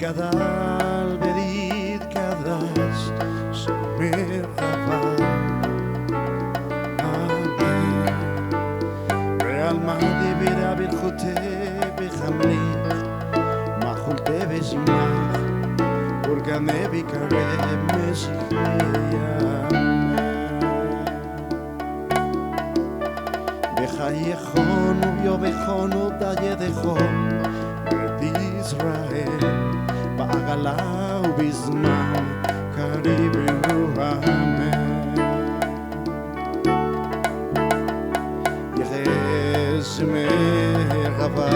גדל והתקדש שומר חבל אמן ועל מה דיבר ברכותי בחמלי nevi kare Messiah. Bechayechonu yovechonu dayedecho Bet Israel Ba'agala ubizman Karib Ruhamen Yeches merhaba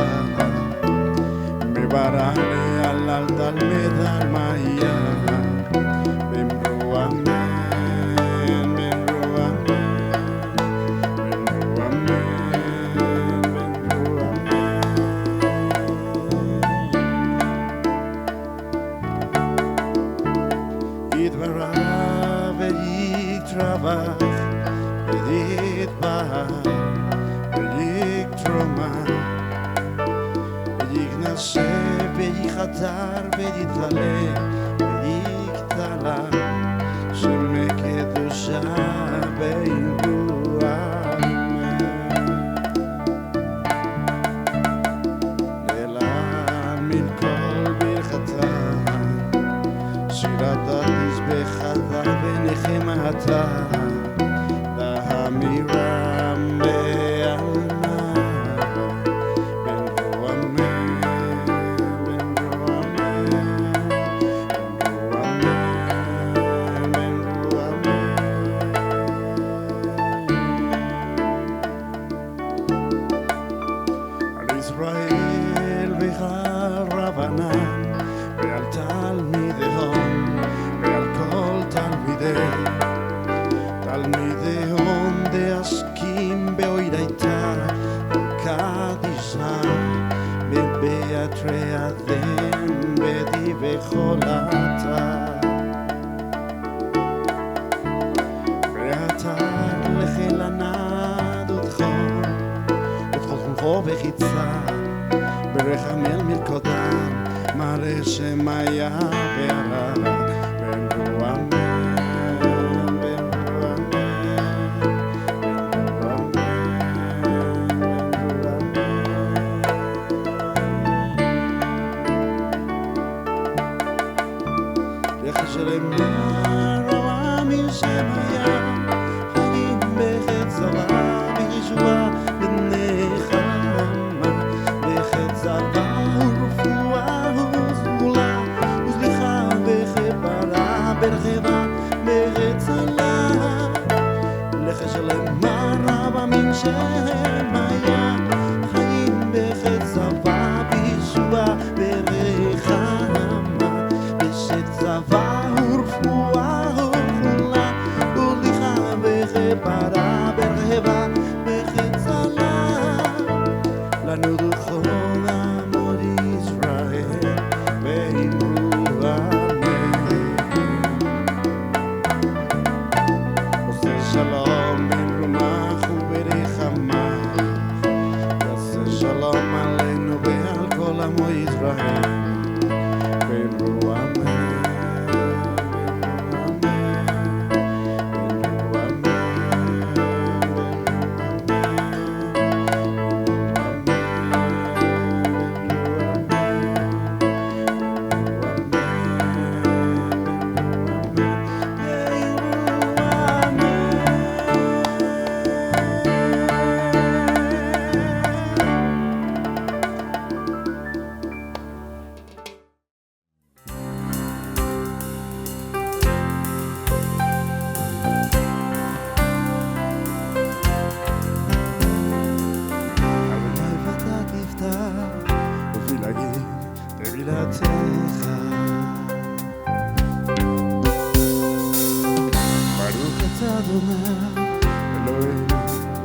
Mebarane alal talmed al maya Ben Ruhamen Trabach, vedit bahar, vedik troma, vedik nase, vedik hatar, vedik tale, vedik tala, sheme kedusha beiru amen. Lelan min kol birchata, shirat al-mizbechata benechemata. Israel ועל רבנן ועל תלמידיהם ועל כל תלמידיהם דעסקים באוידייתא קדישא בבאתרי אדם בדיבי חולתה ואתה לחילנה דודכם ודחו בחיצה ברחמל מלכותם מראה שמיה וערה בן רועמן בן רועמן יחשלם רועמים שמיה חיים בחץ זרה בישועה ברחבה ברצלה לחשלם מרבה מן שמיה חיים בחצבה בישועה ברחמה בשצבה ורפואה וכולה ולכה בחברה ברחבה בחצלה לנו דוחות עמוד ישראל ואמרו Shalom ben rumach uberichamach Yaseh shalom aleinu ve'al kol amo Yisrael Ben ruamen Baruch atah Adonai Eloheinu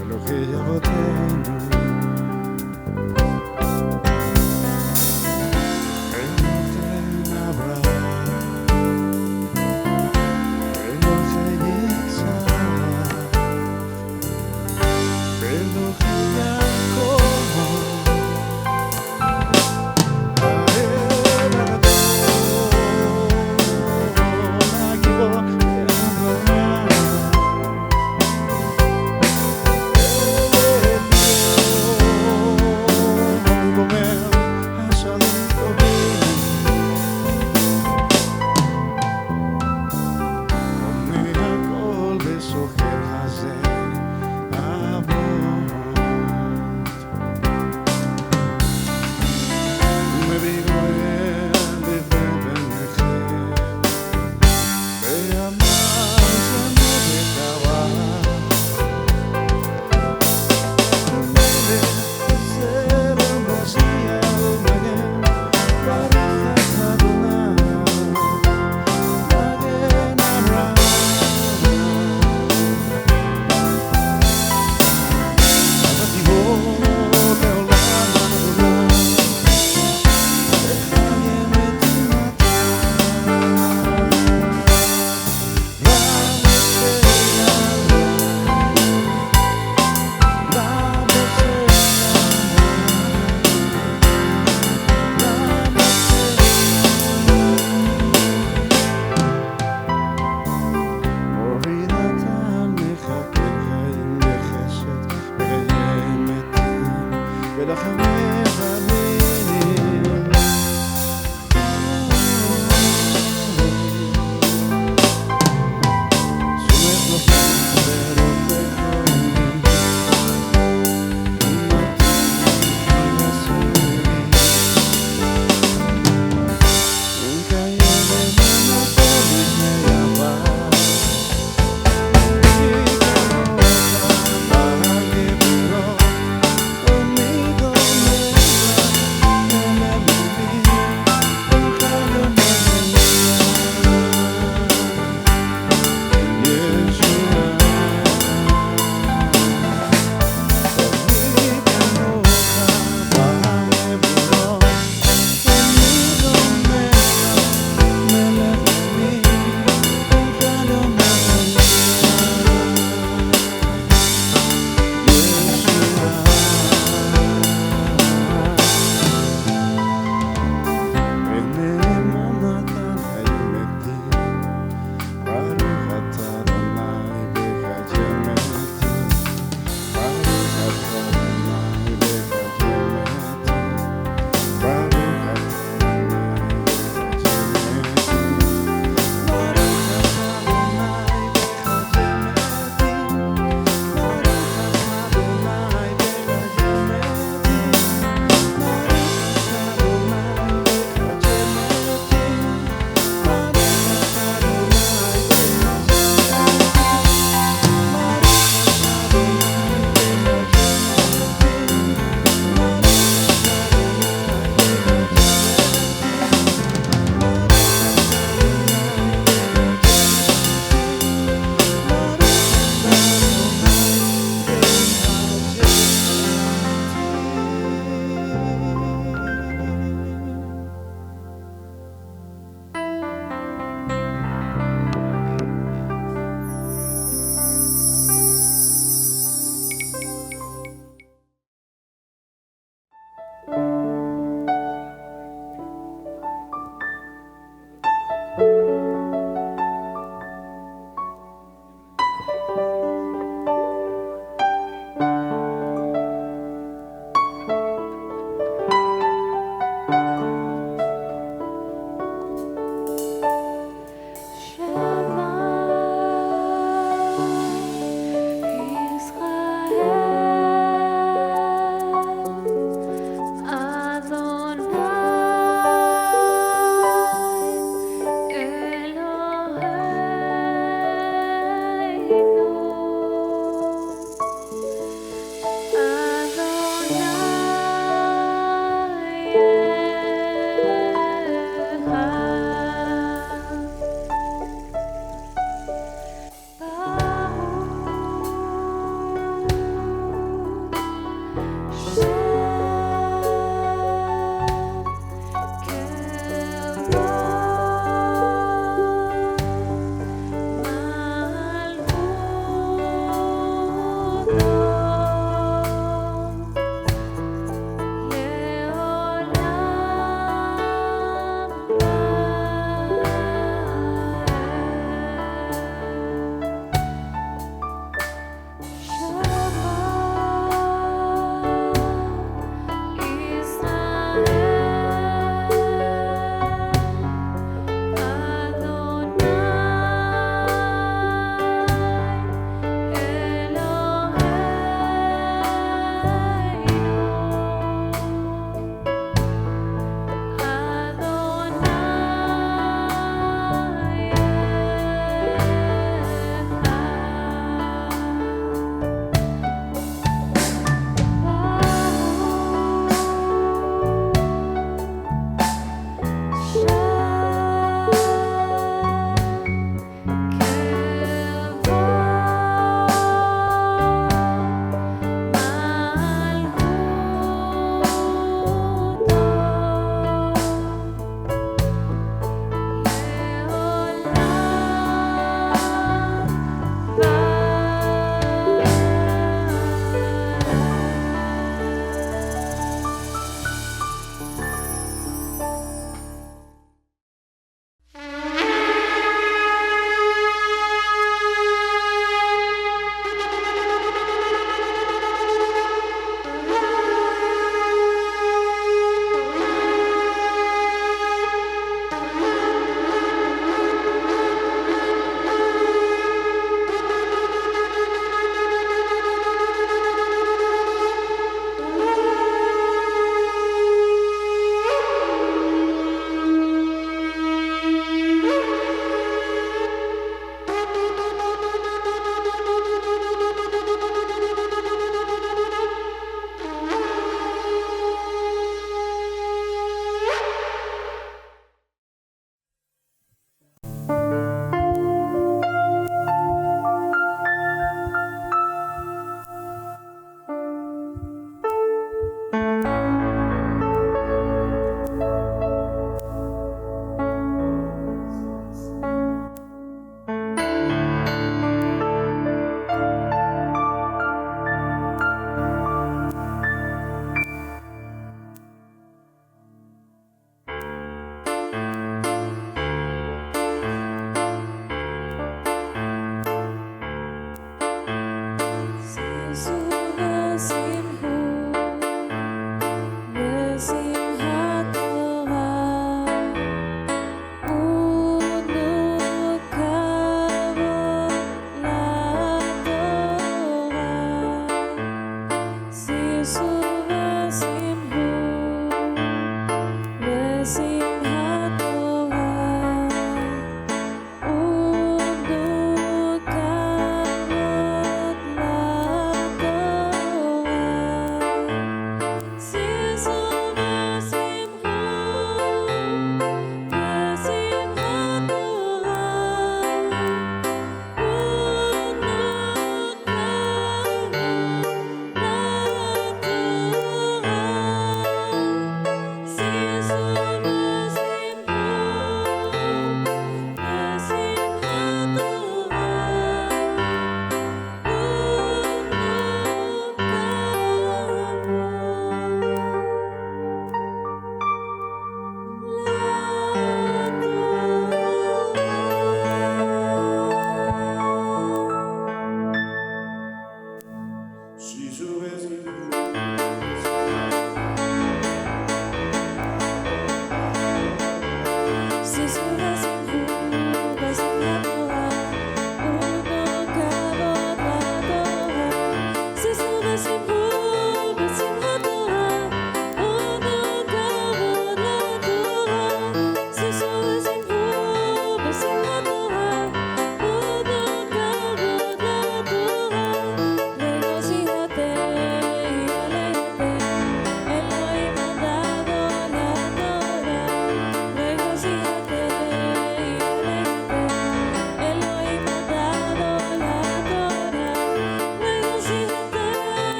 Elohei Avotenu Elohei Avraham Elohei Yitzhak Elohei Yaakov Ha'el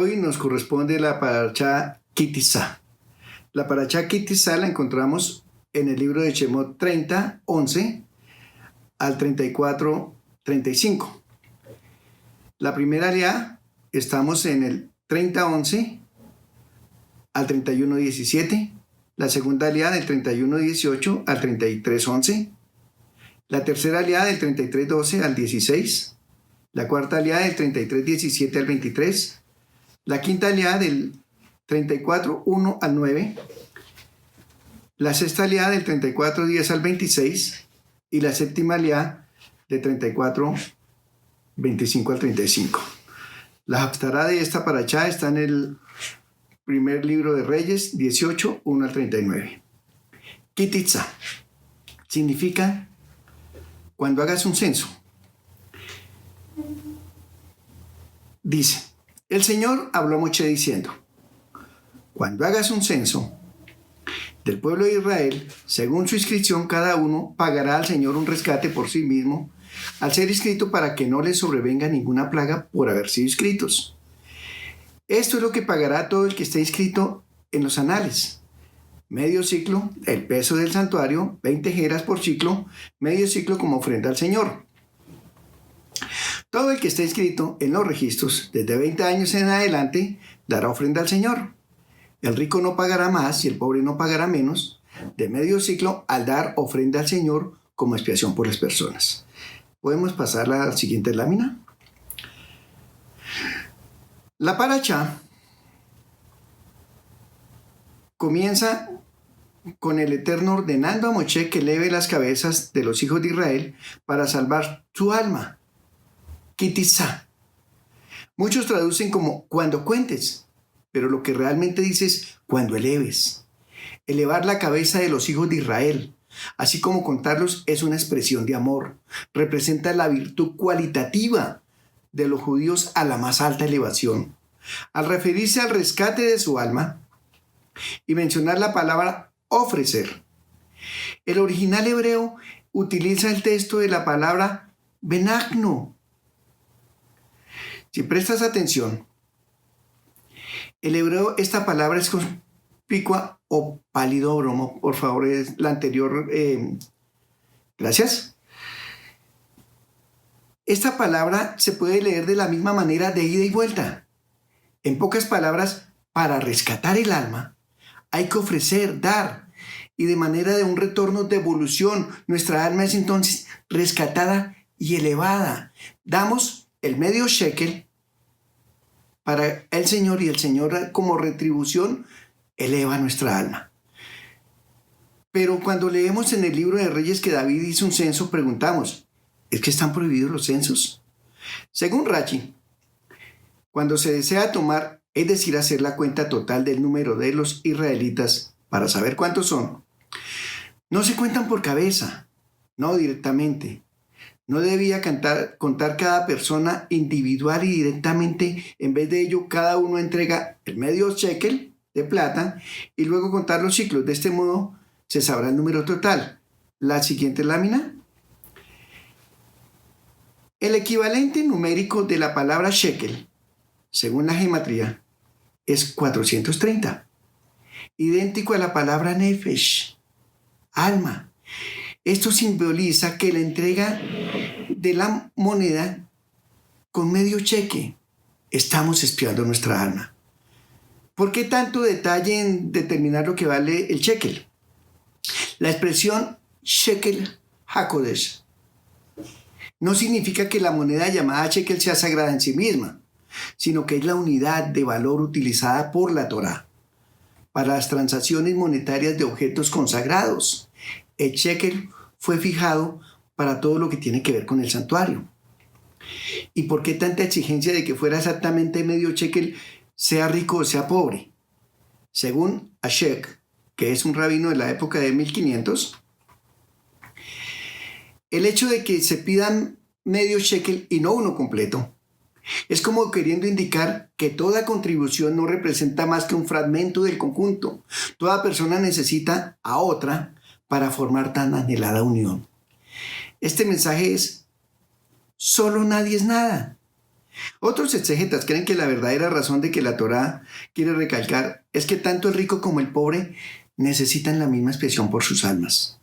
hoy nos corresponde la parashá Ki Tisa. La parashá Ki Tisa la encontramos en el libro de Shemot 30, 11 al 34, 35. La primera aliyá estamos en el 30, 11 al 31, 17. La segunda aliyá del 31, 18 al 33, 11. La tercera aliyá del 33, 12 al 16. La cuarta aliyá del 33, 17 al 23. La quinta aliyá del 34, 1 al 9. La sexta aliyá del 34, 10 al 26. Y la séptima aliyá del 34, 25 al 35. La haftará de esta parashá está en el primer libro de Reyes, 18, 1 al 39. Ki Tisa significa cuando hagas un censo. Dice, el Señor habló a Moshe diciendo, cuando hagas un censo del pueblo de Israel, según su inscripción, cada uno pagará al Señor un rescate por sí mismo, al ser inscrito para que no les sobrevenga ninguna plaga por haber sido inscritos. Esto es lo que pagará todo el que esté inscrito en los anales. Medio ciclo, el peso del santuario, 20 jeras por ciclo, medio ciclo como ofrenda al Señor. Todo el que esté inscrito en los registros desde 20 años en adelante dará ofrenda al Señor. El rico no pagará más y el pobre no pagará menos de medio ciclo al dar ofrenda al Señor como expiación por las personas. ¿Podemos pasar a la siguiente lámina? La parashá comienza con el Eterno ordenando a Moshe que eleve las cabezas de los hijos de Israel para salvar su alma. Ki Tisa. Muchos traducen como cuando cuentes, pero lo que realmente dice es cuando eleves. Elevar la cabeza de los hijos de Israel, así como contarlos, es una expresión de amor. Representa la virtud cualitativa de los judíos a la más alta elevación. Al referirse al rescate de su alma y mencionar la palabra ofrecer, el original hebreo utiliza el texto de la palabra benagno. Si prestas atención, el hebreo, esta palabra es conspicua o palidódromo. Por favor, es la anterior. Gracias. Esta palabra se puede leer de la misma manera de ida y vuelta. En pocas palabras, para rescatar el alma, hay que ofrecer, dar, y de manera de un retorno de evolución, nuestra alma es entonces rescatada y elevada. Damos el medio shekel para el Señor y el Señor como retribución eleva nuestra alma. Pero cuando leemos en el libro de Reyes que David hizo un censo, preguntamos, ¿es que están prohibidos los censos? Según Rashi, cuando se desea tomar, es decir, hacer la cuenta total del número de los israelitas para saber cuántos son, no se cuentan por cabeza, no directamente. No debía contar cada persona individual y directamente. En vez de ello, cada uno entrega el medio shekel de plata y luego contar los ciclos. De este modo se sabrá el número total. La siguiente lámina. El equivalente numérico de la palabra shekel, según la gematría, es 430, idéntico a la palabra nefesh, alma. Esto simboliza que la entrega de la moneda con medio cheque estamos expiando nuestra alma. ¿Por qué tanto detalle en determinar lo que vale el shekel? La expresión shekel hakodesh no significa que la moneda llamada shekel sea sagrada en sí misma, sino que es la unidad de valor utilizada por la Torá para las transacciones monetarias de objetos consagrados. El shekel fue fijado para todo lo que tiene que ver con el santuario. ¿Y por qué tanta exigencia de que fuera exactamente medio shekel, sea rico o sea pobre? Según Ashek, que es un rabino de la época de 1500, el hecho de que se pidan medio shekel y no uno completo es como queriendo indicar que toda contribución no representa más que un fragmento del conjunto. Toda persona necesita a otra para formar tan anhelada unión. Este mensaje es: solo nadie es nada. Otros exégetas creen que la verdadera razón de que la Torá quiere recalcar es que tanto el rico como el pobre necesitan la misma expiación por sus almas.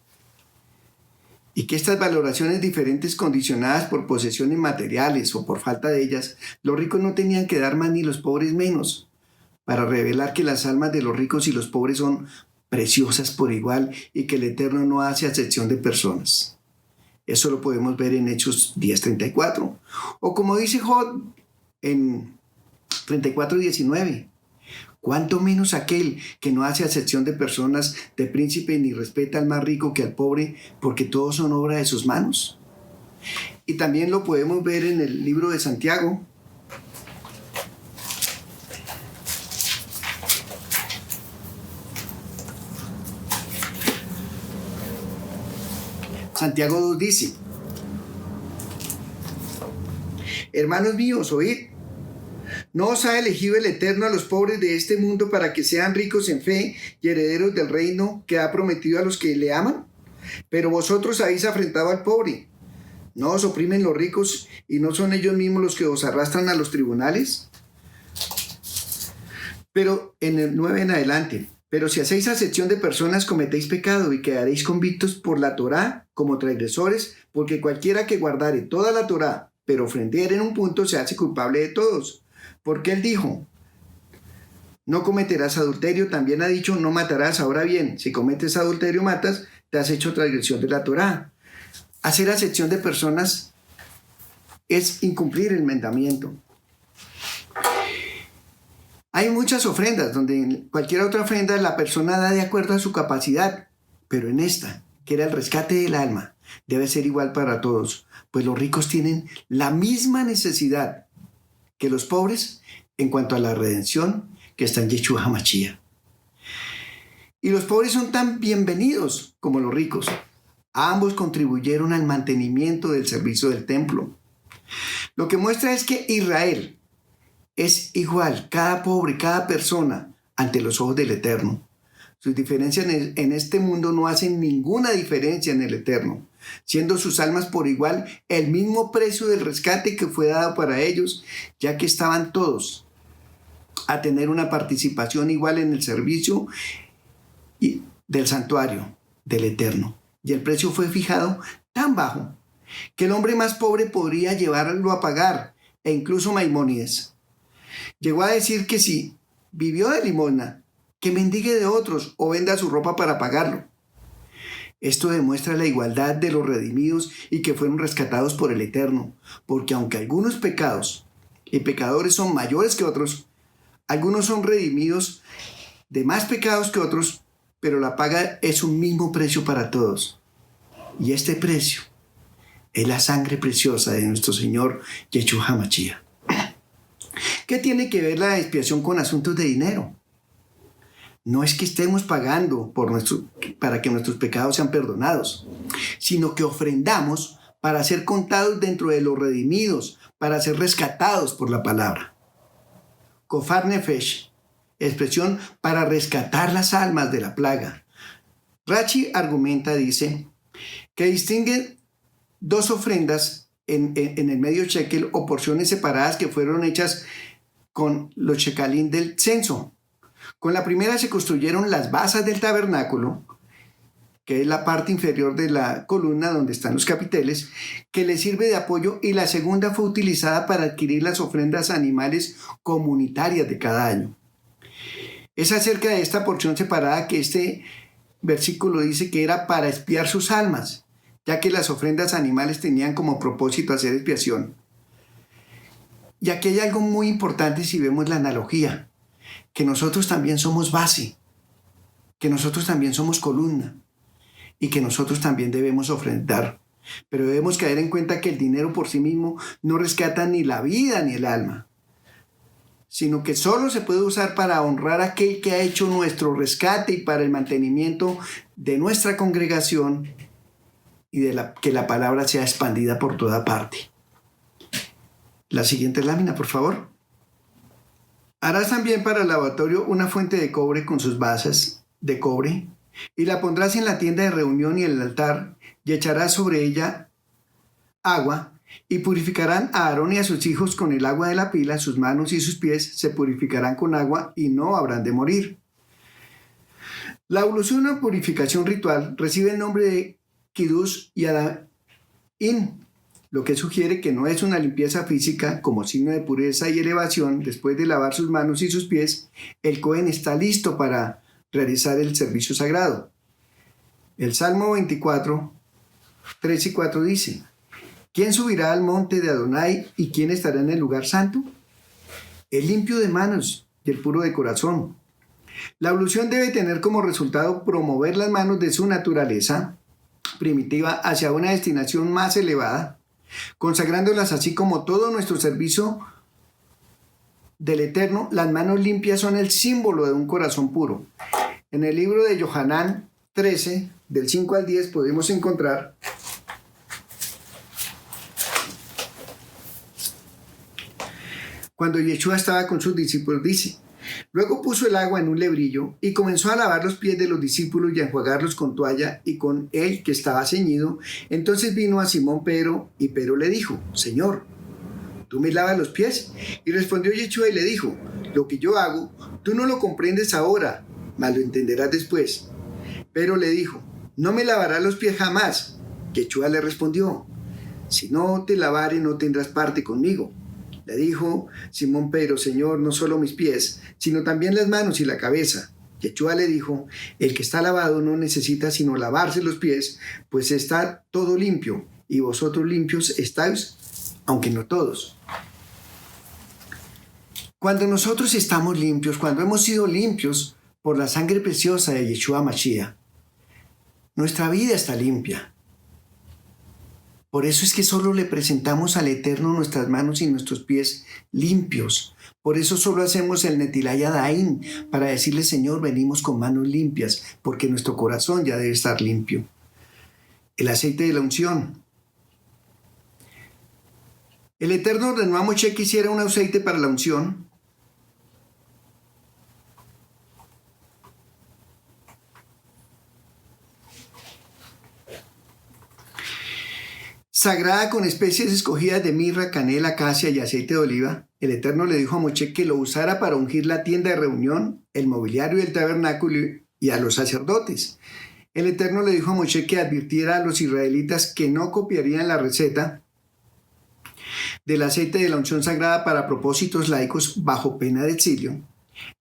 Y que estas valoraciones diferentes condicionadas por posesiones materiales o por falta de ellas, los ricos no tenían que dar más ni los pobres menos, para revelar que las almas de los ricos y los pobres son preciosas por igual y que el Eterno no hace acepción de personas. Eso lo podemos ver en Hechos 10:34. O como dice Job en 34:19. ¿Cuánto menos aquel que no hace acepción de personas, de príncipe, ni respeta al más rico que al pobre, porque todos son obra de sus manos? Y también lo podemos ver en el libro de Santiago. Santiago 2 dice: hermanos míos, oíd. ¿No os ha elegido el Eterno a los pobres de este mundo para que sean ricos en fe y herederos del reino que ha prometido a los que le aman? Pero vosotros habéis afrentado al pobre. ¿No os oprimen los ricos y no son ellos mismos los que os arrastran a los tribunales? Pero en el 9 en adelante. Pero si hacéis acepción de personas, cometéis pecado y quedaréis convictos por la Torá como transgresores, porque cualquiera que guardare toda la Torá, pero ofendiere en un punto, se hace culpable de todos. Porque él dijo: no cometerás adulterio. También ha dicho: no matarás. Ahora bien, si cometes adulterio, matas, te has hecho transgresión de la Torá. Hacer acepción de personas es incumplir el mandamiento. Hay muchas ofrendas donde en cualquier otra ofrenda la persona da de acuerdo a su capacidad, pero en esta, que era el rescate del alma, debe ser igual para todos, pues los ricos tienen la misma necesidad que los pobres en cuanto a la redención que está en Yeshua HaMashiach. Y los pobres son tan bienvenidos como los ricos. Ambos contribuyeron al mantenimiento del servicio del templo. Lo que muestra es que Israel es igual, cada pobre, cada persona, ante los ojos del Eterno. Sus diferencias en este mundo no hacen ninguna diferencia en el Eterno, siendo sus almas por igual el mismo precio del rescate que fue dado para ellos, ya que estaban todos a tener una participación igual en el servicio del santuario del Eterno. Y el precio fue fijado tan bajo que el hombre más pobre podría llevarlo a pagar, e incluso Maimónides llegó a decir que si vivió de limosna, que mendigue de otros o venda su ropa para pagarlo. Esto demuestra la igualdad de los redimidos y que fueron rescatados por el Eterno, porque aunque algunos pecados y pecadores son mayores que otros, algunos son redimidos de más pecados que otros, pero la paga es un mismo precio para todos. Y este precio es la sangre preciosa de nuestro Señor Yeshua HaMashiach. ¿Qué tiene que ver la expiación con asuntos de dinero? No es que estemos pagando para que nuestros pecados sean perdonados, sino que ofrendamos para ser contados dentro de los redimidos, para ser rescatados por la palabra. Kofar Nefesh, expresión para rescatar las almas de la plaga. Rashi argumenta, dice, que distingue dos ofrendas en el medio shekel o porciones separadas que fueron hechas con los shekalín del censo. Con la primera se construyeron las basas del tabernáculo, que es la parte inferior de la columna donde están los capiteles, que le sirve de apoyo, y la segunda fue utilizada para adquirir las ofrendas animales comunitarias de cada año. Es acerca de esta porción separada que este versículo dice que era para expiar sus almas, ya que las ofrendas animales tenían como propósito hacer expiación. Y aquí hay algo muy importante si vemos la analogía, que nosotros también somos base, que nosotros también somos columna y que nosotros también debemos ofrendar. Pero debemos caer en cuenta que el dinero por sí mismo no rescata ni la vida ni el alma, sino que solo se puede usar para honrar a aquel que ha hecho nuestro rescate y para el mantenimiento de nuestra congregación y que la palabra sea expandida por toda parte. La siguiente lámina, por favor. Harás también para el lavatorio una fuente de cobre con sus basas de cobre, y la pondrás en la tienda de reunión y en el altar, y echarás sobre ella agua, Y purificarán a Aarón y a sus hijos con el agua de la pila, sus manos y sus pies se purificarán con agua y no habrán de morir. La ablución o purificación ritual recibe el nombre de Kiddush y Adain, lo que sugiere que no es una limpieza física como signo de pureza y elevación. Después de lavar sus manos y sus pies, el Cohen está listo para realizar el servicio sagrado. El Salmo 24, 3 y 4 dice: ¿Quién subirá al monte de Adonai y quién estará en el lugar santo? El limpio de manos y el puro de corazón. La ablución debe tener como resultado promover las manos de su naturaleza primitiva hacia una destinación más elevada, consagrándolas así como todo nuestro servicio del Eterno. Las manos limpias son el símbolo de un corazón puro. En el libro de Yohanan 13, del 5 al 10, podemos encontrar: cuando Yeshua estaba con sus discípulos, dice: luego puso el agua en un lebrillo y comenzó a lavar los pies de los discípulos y a enjuagarlos con toalla y con él que estaba ceñido. Entonces vino a Simón Pedro y Pedro le dijo: Señor, ¿tú me lavas los pies? Y respondió Yeshua y le dijo: lo que yo hago, tú no lo comprendes ahora, mas lo entenderás después. Pedro le dijo: no me lavarás los pies jamás. Yeshua le respondió: si no te lavare, no tendrás parte conmigo. Le dijo Simón Pedro: Señor, no solo mis pies, sino también las manos y la cabeza. Yeshua le dijo: el que está lavado no necesita sino lavarse los pies, pues está todo limpio, y vosotros limpios estáis, aunque no todos. Cuando nosotros estamos limpios, cuando hemos sido limpios por la sangre preciosa de Yeshua Mashiach, nuestra vida está limpia. Por eso es que solo le presentamos al Eterno nuestras manos y nuestros pies limpios. Por eso solo hacemos el Netilá Yadayim, para decirle: Señor, venimos con manos limpias, porque nuestro corazón ya debe estar limpio. El aceite de la unción. El Eterno ordenó a Moshe que hiciera un aceite para la unción. Sagrada con especies escogidas de mirra, canela, acacia y aceite de oliva. El Eterno le dijo a Moshe que lo usara para ungir la tienda de reunión, el mobiliario del tabernáculo y a los sacerdotes. El Eterno le dijo a Moshe que advirtiera a los israelitas que no copiarían la receta del aceite de la unción sagrada para propósitos laicos bajo pena de exilio.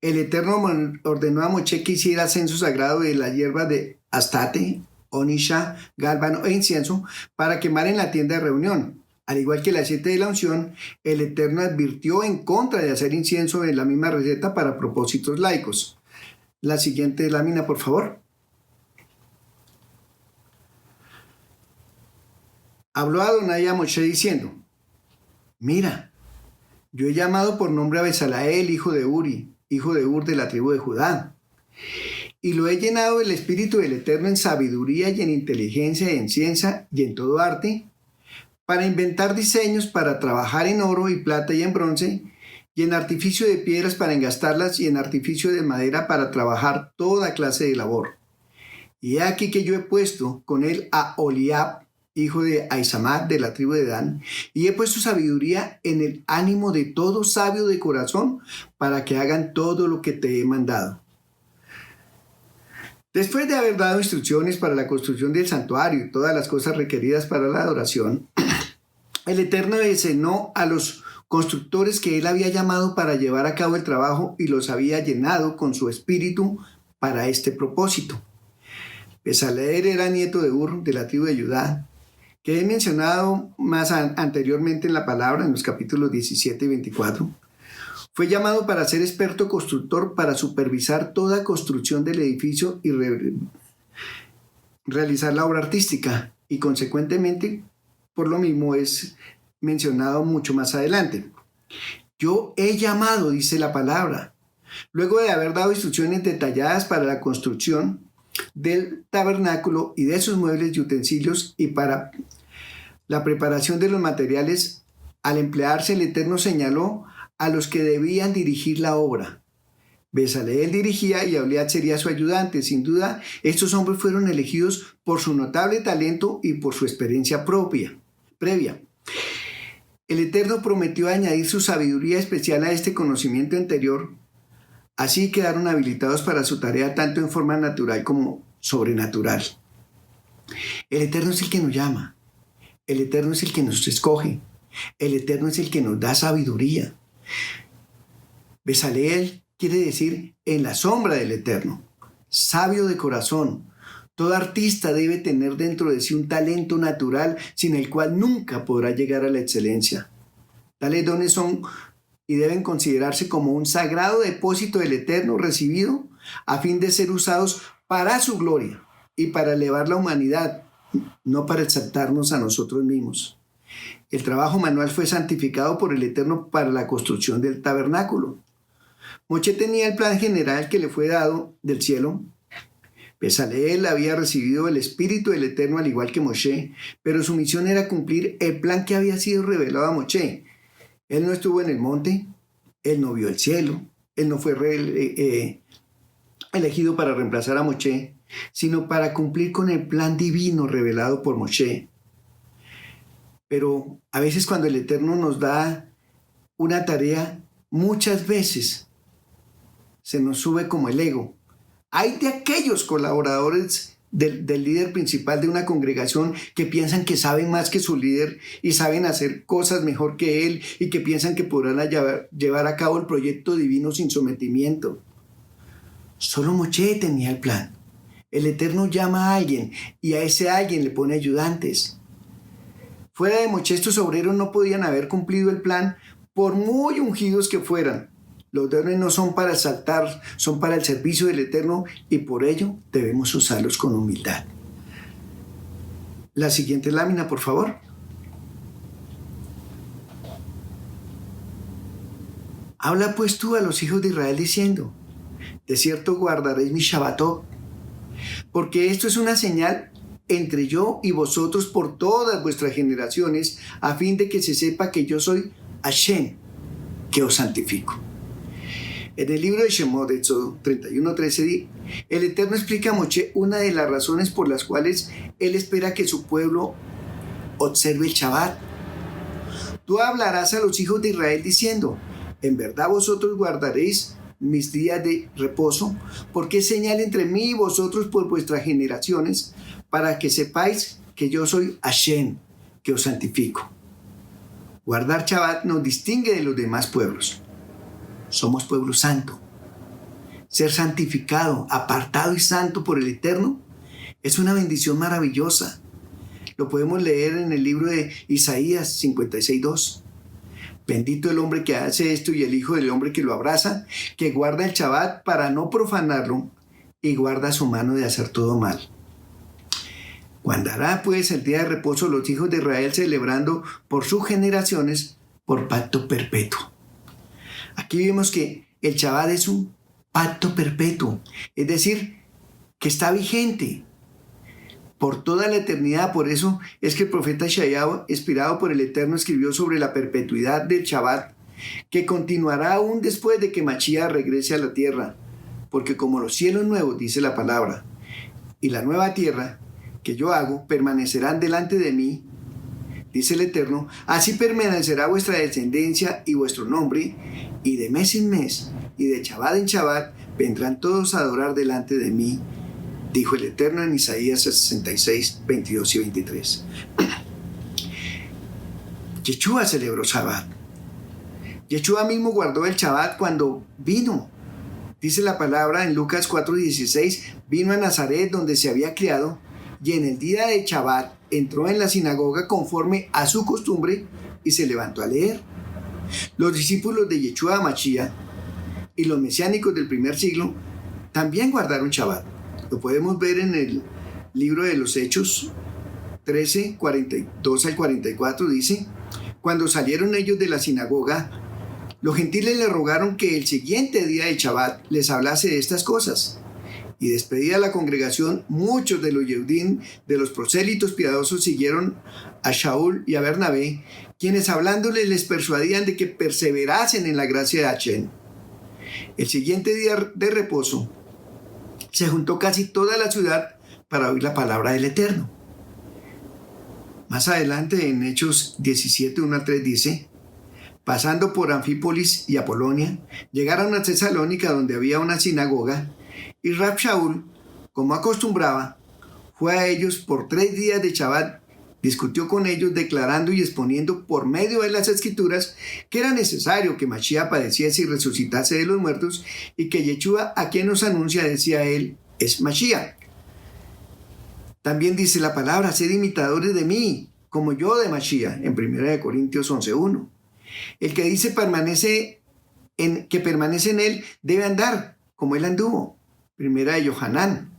El Eterno ordenó a Moshe que hiciera censo sagrado de la hierba de astate, onisha, gálbano e incienso para quemar en la tienda de reunión. Al igual que el aceite de la unción, el Eterno advirtió en contra de hacer incienso en la misma receta para propósitos laicos. La siguiente lámina, por favor. Habló Adonai a Moshe diciendo: mira, yo he llamado por nombre a Bezaleel, hijo de Uri, hijo de Ur de la tribu de Judá, y lo he llenado del Espíritu del Eterno en sabiduría y en inteligencia y en ciencia y en todo arte, para inventar diseños, para trabajar en oro y plata y en bronce, y en artificio de piedras para engastarlas, y en artificio de madera para trabajar toda clase de labor. Y he aquí que yo he puesto con él a Oliab, hijo de Aisamad de la tribu de Dan, y he puesto sabiduría en el ánimo de todo sabio de corazón, para que hagan todo lo que te he mandado. Después de haber dado instrucciones para la construcción del santuario y todas las cosas requeridas para la adoración, el Eterno designó a los constructores que él había llamado para llevar a cabo el trabajo y los había llenado con su espíritu para este propósito. Bezaleel era nieto de Ur, de la tribu de Judá, que he mencionado más anteriormente en la palabra, en los capítulos 17 y 24. Fue llamado para ser experto constructor, para supervisar toda construcción del edificio y realizar la obra artística, y consecuentemente, por lo mismo es mencionado mucho más adelante. Yo he llamado, dice la palabra, luego de haber dado instrucciones detalladas para la construcción del tabernáculo y de sus muebles y utensilios, y para la preparación de los materiales. Al emplearse, el Eterno señaló a los que debían dirigir la obra. Bezaleel dirigía y Aholiab sería su ayudante. Sin duda, estos hombres fueron elegidos por su notable talento y por su experiencia previa. El Eterno prometió añadir su sabiduría especial a este conocimiento anterior. Así quedaron habilitados para su tarea tanto en forma natural como sobrenatural. El Eterno es el que nos llama. El Eterno es el que nos escoge. El Eterno es el que nos da sabiduría. Besaleel quiere decir en la sombra del Eterno. Sabio de corazón. Todo artista debe tener dentro de sí un talento natural sin el cual nunca podrá llegar a la excelencia. Tales dones son y deben considerarse como un sagrado depósito del Eterno recibido a fin de ser usados para su gloria y para elevar la humanidad, no para exaltarnos a nosotros mismos. El trabajo manual fue santificado por el Eterno para la construcción del tabernáculo. Moshe tenía el plan general que le fue dado del cielo. Besaleel había recibido el Espíritu del Eterno al igual que Moshe, pero su misión era cumplir el plan que había sido revelado a Moshe. Él no estuvo en el monte, él no vio el cielo, él no fue elegido para reemplazar a Moshe, sino para cumplir con el plan divino revelado por Moshe. Pero a veces cuando el Eterno nos da una tarea, muchas veces se nos sube como el ego. Hay de aquellos colaboradores del líder principal de una congregación que piensan que saben más que su líder y saben hacer cosas mejor que él y que piensan que podrán llevar a cabo el proyecto divino sin sometimiento. Solo Moshe tenía el plan. El Eterno llama a alguien y a ese alguien le pone ayudantes. Fuera de Moshe, estos obreros no podían haber cumplido el plan por muy ungidos que fueran. Los dones no son para exaltar, son para el servicio del Eterno y por ello debemos usarlos con humildad. La siguiente lámina, por favor. Habla pues tú a los hijos de Israel diciendo: de cierto guardaréis mi Shabbatot, porque esto es una señal entre yo y vosotros por todas vuestras generaciones, a fin de que se sepa que yo soy Hashem, que os santifico. En el libro de Shemot, Éxodo 31:13, el Eterno explica a Moshe una de las razones por las cuales él espera que su pueblo observe el Shabbat. Tú hablarás a los hijos de Israel diciendo: en verdad vosotros guardaréis mis días de reposo, porque es señal entre mí y vosotros por vuestras generaciones, para que sepáis que yo soy Hashem, que os santifico. Guardar Shabbat nos distingue de los demás pueblos. Somos pueblo santo. Ser santificado, apartado y santo por el Eterno es una bendición maravillosa. Lo podemos leer en el libro de Isaías 56:2. Bendito el hombre que hace esto y el hijo del hombre que lo abraza, que guarda el Shabbat para no profanarlo y guarda su mano de hacer todo mal. Guardará pues el día de reposo los hijos de Israel celebrando por sus generaciones por pacto perpetuo. Aquí vemos que el Shabbat es un pacto perpetuo, es decir, que está vigente por toda la eternidad. Por eso es que el profeta Isaías, inspirado por el Eterno, escribió sobre la perpetuidad del Shabbat, que continuará aún después de que Mashiach regrese a la tierra, porque como los cielos nuevos, dice la palabra, y la nueva tierra que yo hago permanecerán delante de mí, dice el Eterno, así permanecerá vuestra descendencia y vuestro nombre, y de mes en mes, y de Shabbat en Shabbat, vendrán todos a adorar delante de mí, dijo el Eterno en Isaías 66, 22 y 23. Yeshua celebró Shabbat. Yeshua mismo guardó el Shabbat cuando vino. Dice la palabra en Lucas 4:16, vino a Nazaret donde se había criado, y en el día de Shabbat entró en la sinagoga conforme a su costumbre y se levantó a leer. Los discípulos de Yeshua Mashiach y los mesiánicos del primer siglo también guardaron Shabbat. Lo podemos ver en el libro de los Hechos 13, 42 al 44, dice: cuando salieron ellos de la sinagoga, los gentiles le rogaron que el siguiente día de Shabbat les hablase de estas cosas. Y despedida la congregación, muchos de los Yehudim, de los prosélitos piadosos, siguieron a Shaul y a Bernabé, quienes hablándoles les persuadían de que perseverasen en la gracia de Hashem. El siguiente día de reposo, se juntó casi toda la ciudad para oír la palabra del Eterno. Más adelante, en Hechos 17, 1 al 3 dice: pasando por Anfípolis y Apolonia, llegaron a Tesalónica, donde había una sinagoga, y Rab Shaul, como acostumbraba, fue a ellos por 3 días de Shabbat, discutió con ellos, declarando y exponiendo por medio de las Escrituras que era necesario que Mashiach padeciese y resucitase de los muertos, y que Yeshua, a quien nos anuncia, decía él, es Mashiach. También dice la palabra: sed imitadores de mí, como yo de Mashiach, en 1 Corintios 11:1. El que dice que permanece en él debe andar como él anduvo. 1 Yohanan.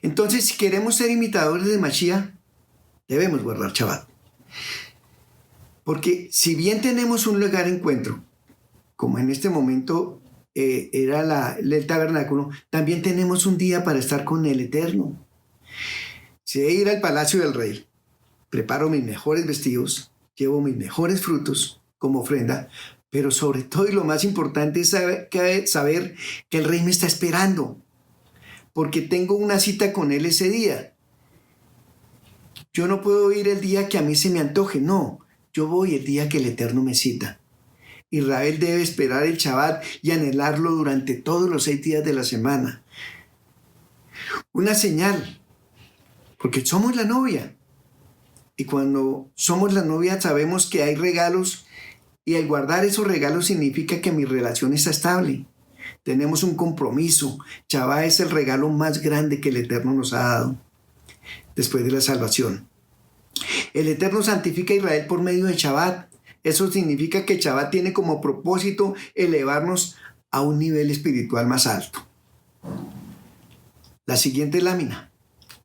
Entonces, si queremos ser imitadores de Mashiach, debemos guardar Shabbat. Porque si bien tenemos un lugar de encuentro, como en este momento era el tabernáculo, también tenemos un día para estar con el Eterno. Si he de ir al palacio del rey, preparo mis mejores vestidos, llevo mis mejores frutos como ofrenda, pero sobre todo y lo más importante es saber que el rey me está esperando, porque tengo una cita con él ese día. Yo no puedo ir el día que a mí se me antoje, no, yo voy el día que el Eterno me cita. Israel debe esperar el Shabbat y anhelarlo durante todos los 6 días de la semana. Una señal, porque somos la novia. Y cuando somos la novia sabemos que hay regalos, y al guardar esos regalos significa que mi relación está estable. Tenemos un compromiso. Shabbat es el regalo más grande que el Eterno nos ha dado después de la salvación. El Eterno santifica a Israel por medio de Shabbat. Eso significa que Shabbat tiene como propósito elevarnos a un nivel espiritual más alto. La siguiente lámina.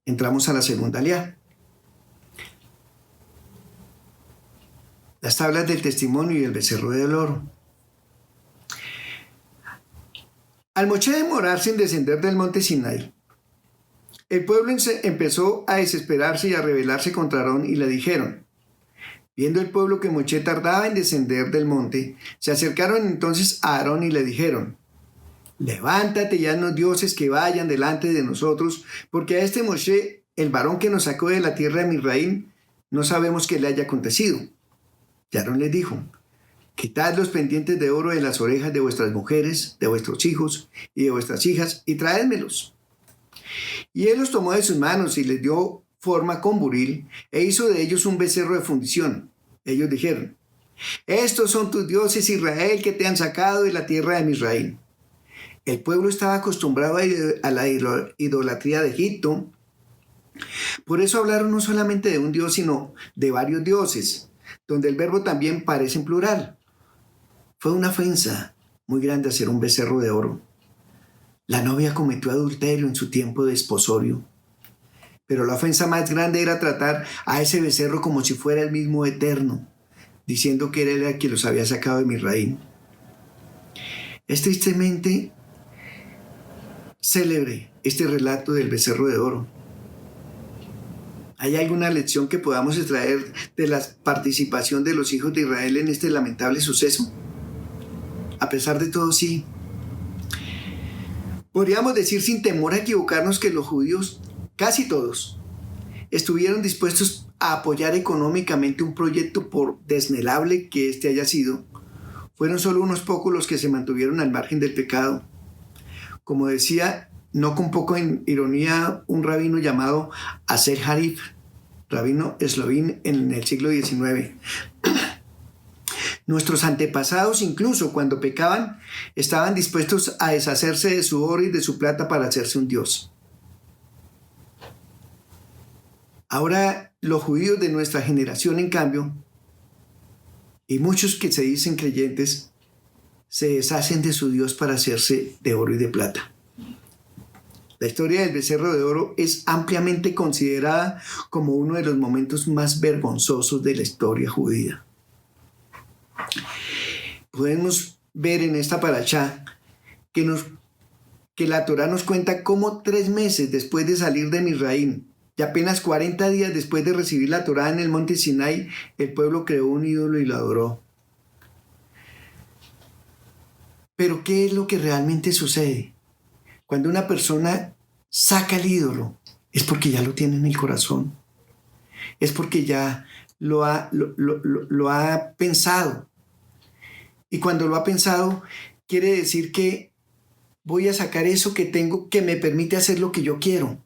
Entramos a la segunda aliá. Las tablas del testimonio y el becerro del oro. Al Moshe demorarse en descender del monte Sinai, el pueblo empezó a desesperarse y a rebelarse contra Aarón, y le dijeron: viendo el pueblo que Moshe tardaba en descender del monte, se acercaron entonces a Aarón y le dijeron: levántate y haznos dioses que vayan delante de nosotros, porque a este Moshe, el varón que nos sacó de la tierra de Misraim, no sabemos qué le haya acontecido. Y Aarón les dijo: quitad los pendientes de oro de las orejas de vuestras mujeres, de vuestros hijos y de vuestras hijas, y traédmelos. Y él los tomó de sus manos y les dio forma con buril, e hizo de ellos un becerro de fundición. Ellos dijeron: estos son tus dioses, Israel, que te han sacado de la tierra de Misraim. El pueblo estaba acostumbrado a la idolatría de Egipto. Por eso hablaron no solamente de un dios, sino de varios dioses, donde el verbo también parece en plural. Fue una ofensa muy grande hacer un becerro de oro. La novia cometió adulterio en su tiempo de desposorio. Pero la ofensa más grande era tratar a ese becerro como si fuera el mismo Eterno, diciendo que él era quien los había sacado de Misraim. Es tristemente célebre este relato del becerro de oro. ¿Hay alguna lección que podamos extraer de la participación de los hijos de Israel en este lamentable suceso? A pesar de todo, sí. Podríamos decir sin temor a equivocarnos que los judíos, casi todos, estuvieron dispuestos a apoyar económicamente un proyecto, por desnelable que éste haya sido. Fueron solo unos pocos los que se mantuvieron al margen del pecado. Como decía, no con poco en ironía, un rabino llamado Aser Harif, rabino eslovín en el siglo XIX. Nuestros antepasados, incluso cuando pecaban, estaban dispuestos a deshacerse de su oro y de su plata para hacerse un dios. Ahora los judíos de nuestra generación, en cambio, y muchos que se dicen creyentes, se deshacen de su Dios para hacerse de oro y de plata. La historia del becerro de oro es ampliamente considerada como uno de los momentos más vergonzosos de la historia judía. Podemos ver en esta parashá que la Torá nos cuenta cómo 3 meses después de salir de Misraim y apenas 40 días después de recibir la Torá en el monte Sinai, el pueblo creó un ídolo y lo adoró. Pero ¿qué es lo que realmente sucede? Cuando una persona saca el ídolo, es porque ya lo tiene en el corazón. es porque ya lo ha pensado. Y cuando lo ha pensado, quiere decir que voy a sacar eso que tengo que me permite hacer lo que yo quiero.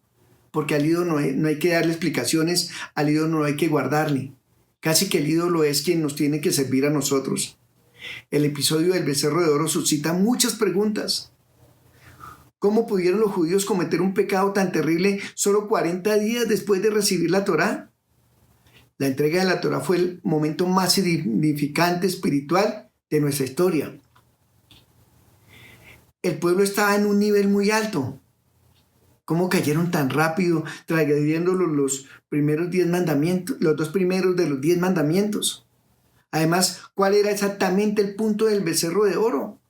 Porque al ídolo no hay que darle explicaciones, al ídolo no hay que guardarle. Casi que el ídolo es quien nos tiene que servir a nosotros. El episodio del becerro de oro suscita muchas preguntas. ¿Cómo pudieron los judíos cometer un pecado tan terrible solo 40 días después de recibir la Torá? La entrega de la Torá fue el momento más significante espiritual de nuestra historia. El pueblo estaba en un nivel muy alto. ¿Cómo cayeron tan rápido, transgrediendo los primeros 10 mandamientos, los 2 primeros de los 10 mandamientos? Además, ¿cuál era exactamente el punto del becerro de oro?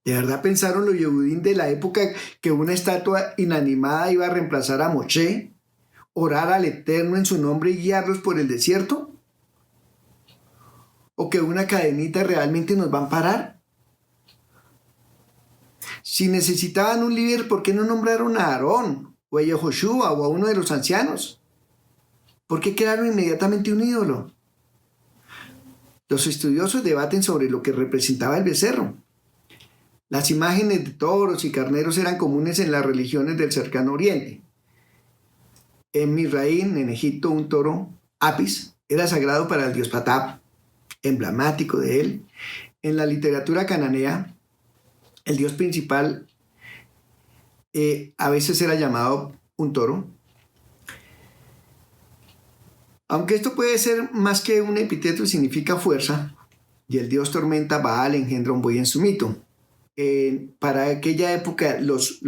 ¿De verdad pensaron los Yehudim de la época que una estatua inanimada iba a reemplazar a Moshe, orar al Eterno en su nombre y guiarlos por el desierto? ¿O que una cadenita realmente nos va a amparar? Si necesitaban un líder, ¿por qué no nombraron a Aarón o a Yehoshua o a uno de los ancianos? ¿Por qué crearon inmediatamente un ídolo? Los estudiosos debaten sobre lo que representaba el becerro. Las imágenes de toros y carneros eran comunes en las religiones del cercano oriente. En Misraín, en Egipto, un toro, Apis, era sagrado para el dios Patap, emblemático de él. En la literatura cananea, el dios principal a veces era llamado un toro. Aunque esto puede ser más que un epíteto, significa fuerza, y el dios tormenta Baal engendra un buey en su mito. Para aquella época los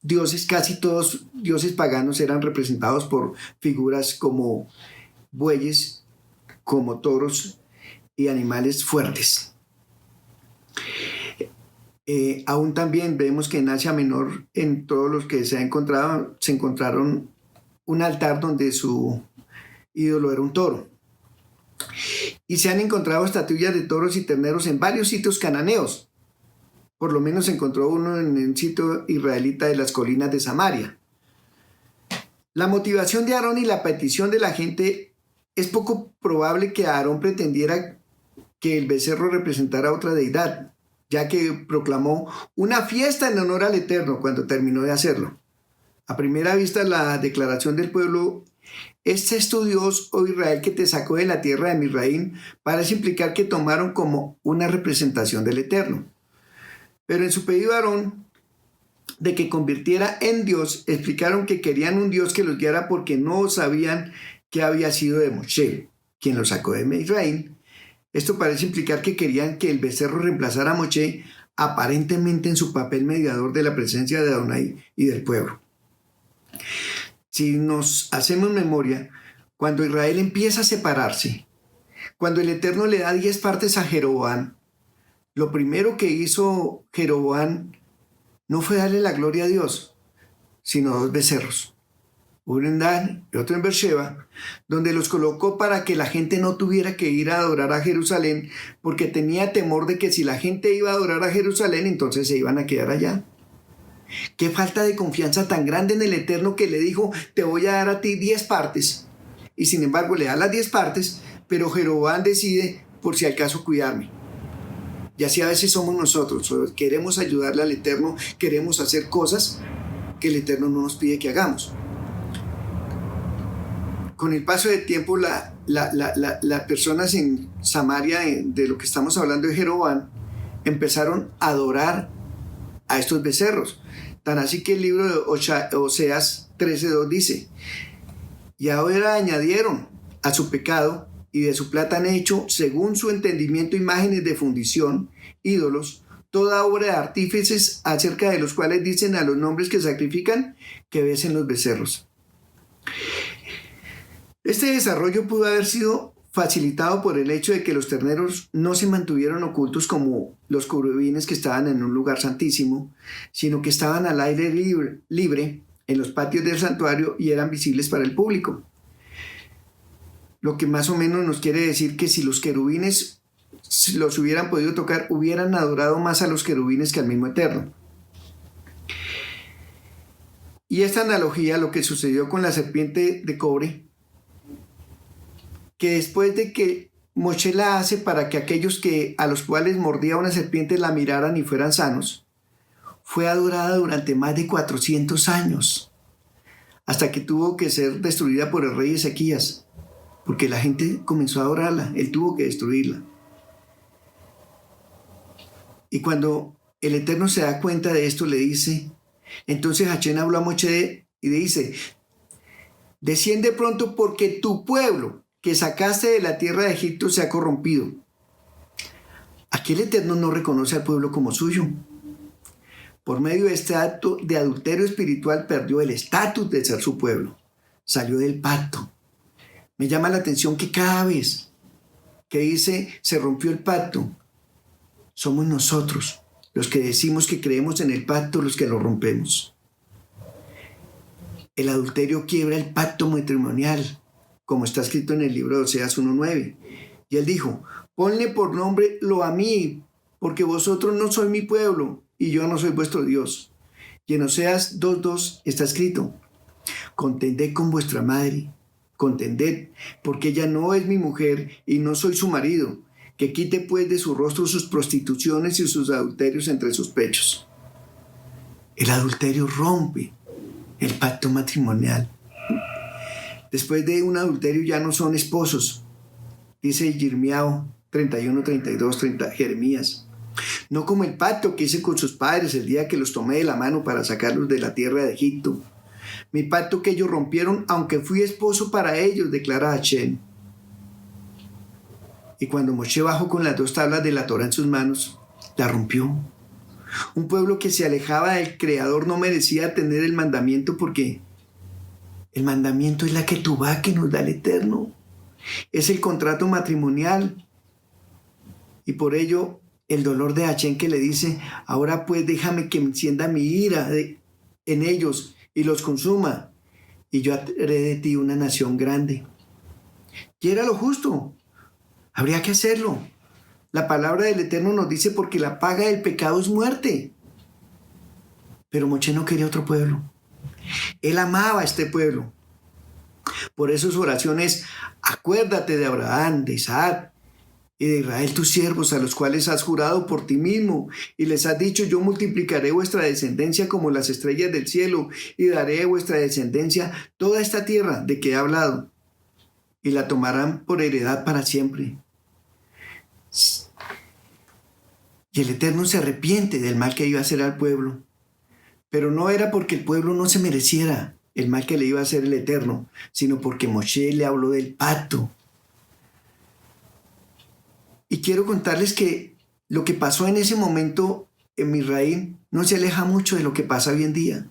dioses, casi todos dioses paganos, eran representados por figuras como bueyes, como toros y animales fuertes. Aún también vemos que en Asia Menor, en todos los que se encontraron un altar donde su ídolo era un toro. Y se han encontrado estatuillas de toros y terneros en varios sitios cananeos. Por lo menos se encontró uno en el sitio israelita de las colinas de Samaria. La motivación de Aarón y la petición de la gente, es poco probable que Aarón pretendiera que el becerro representara otra deidad, ya que proclamó una fiesta en honor al Eterno cuando terminó de hacerlo. A primera vista, la declaración del pueblo, este es tu Dios, oh Israel, que te sacó de la tierra de Misraín, parece implicar que tomaron como una representación del Eterno. Pero en su pedido a Aarón de que convirtiera en Dios, explicaron que querían un Dios que los guiara porque no sabían que había sido de Moshe, quien los sacó de Misraín. Esto parece implicar que querían que el becerro reemplazara a Moshe, aparentemente en su papel mediador de la presencia de Adonai y del pueblo. Si nos hacemos memoria, cuando Israel empieza a separarse, cuando el Eterno le da 10 partes a Jeroboam, lo primero que hizo Jeroboam no fue darle la gloria a Dios, sino 2 becerros, uno en Dan y otro en Beersheba, donde los colocó para que la gente no tuviera que ir a adorar a Jerusalén, porque tenía temor de que si la gente iba a adorar a Jerusalén, entonces se iban a quedar allá. Qué falta de confianza tan grande en el Eterno, que le dijo, te voy a dar a ti 10 partes, y sin embargo le da las 10 partes, pero Jeroboam decide por si al caso cuidarme. Y así a veces somos nosotros, queremos ayudarle al Eterno, queremos hacer cosas que el Eterno no nos pide que hagamos. Con el paso del tiempo, las personas en Samaria, de lo que estamos hablando de Jeroboam, empezaron a adorar a estos becerros. Tan así que el libro de Oseas 13:2 dice, y ahora añadieron a su pecado, y de su plata han hecho, según su entendimiento, imágenes de fundición, ídolos, toda obra de artífices, acerca de los cuales dicen a los nombres que sacrifican que besen los becerros. Este desarrollo pudo haber sido facilitado por el hecho de que los terneros no se mantuvieron ocultos como los querubines que estaban en un lugar santísimo, sino que estaban al aire libre en los patios del santuario y eran visibles para el público. Lo que más o menos nos quiere decir que si los querubines los hubieran podido tocar, hubieran adorado más a los querubines que al mismo Eterno. Y esta analogía, lo que sucedió con la serpiente de cobre, que después de que Moshe la hace para que aquellos a los cuales mordía una serpiente la miraran y fueran sanos, fue adorada durante más de 400 años, hasta que tuvo que ser destruida por el rey Ezequías, porque la gente comenzó a adorarla, él tuvo que destruirla. Y cuando el Eterno se da cuenta de esto, le dice, entonces Hachén habló a Moshe y le dice, desciende pronto porque tu pueblo que sacaste de la tierra de Egipto se ha corrompido. Aquí el Eterno no reconoce al pueblo como suyo. Por medio de este acto de adulterio espiritual perdió el estatus de ser su pueblo. Salió del pacto. Me llama la atención que cada vez que dice se rompió el pacto, somos nosotros los que decimos que creemos en el pacto, los que lo rompemos. El adulterio quiebra el pacto matrimonial, como está escrito en el libro de Oseas 1:9. Y él dijo, ponle por nombre lo a mí, porque vosotros no sois mi pueblo, y yo no soy vuestro Dios. Y en Oseas 2:2 está escrito, contended con vuestra madre, contended, porque ella no es mi mujer, y no soy su marido, que quite pues de su rostro sus prostituciones y sus adulterios entre sus pechos. El adulterio rompe el pacto matrimonial. Después de un adulterio ya no son esposos, dice Jeremías 31:32, Jeremías. No como el pacto que hice con sus padres el día que los tomé de la mano para sacarlos de la tierra de Egipto. Mi pacto que ellos rompieron, aunque fui esposo para ellos, declara Hachén. Y cuando Moshe bajó con las 2 tablas de la Torá en sus manos, la rompió. Un pueblo que se alejaba del Creador no merecía tener el mandamiento, porque el mandamiento es la ketubá que nos da el Eterno. Es el contrato matrimonial. Y por ello, el dolor de Hachén que le dice, ahora pues déjame que encienda mi ira en ellos y los consuma, y yo haré de ti una nación grande. Y era lo justo. Habría que hacerlo. La palabra del Eterno nos dice, porque la paga del pecado es muerte. Pero Moshe no quería otro pueblo. Él amaba a este pueblo. Por eso su oración es, acuérdate de Abraham, de Isaac y de Israel tus siervos, a los cuales has jurado por ti mismo, y les has dicho, yo multiplicaré vuestra descendencia como las estrellas del cielo, y daré a vuestra descendencia toda esta tierra de que he hablado, y la tomarán por heredad para siempre. Y el Eterno se arrepiente del mal que iba a hacer al pueblo, pero no era porque el pueblo no se mereciera el mal que le iba a hacer el Eterno, sino porque Moshe le habló del pacto. Y quiero contarles que lo que pasó en ese momento en Misraim no se aleja mucho de lo que pasa hoy en día.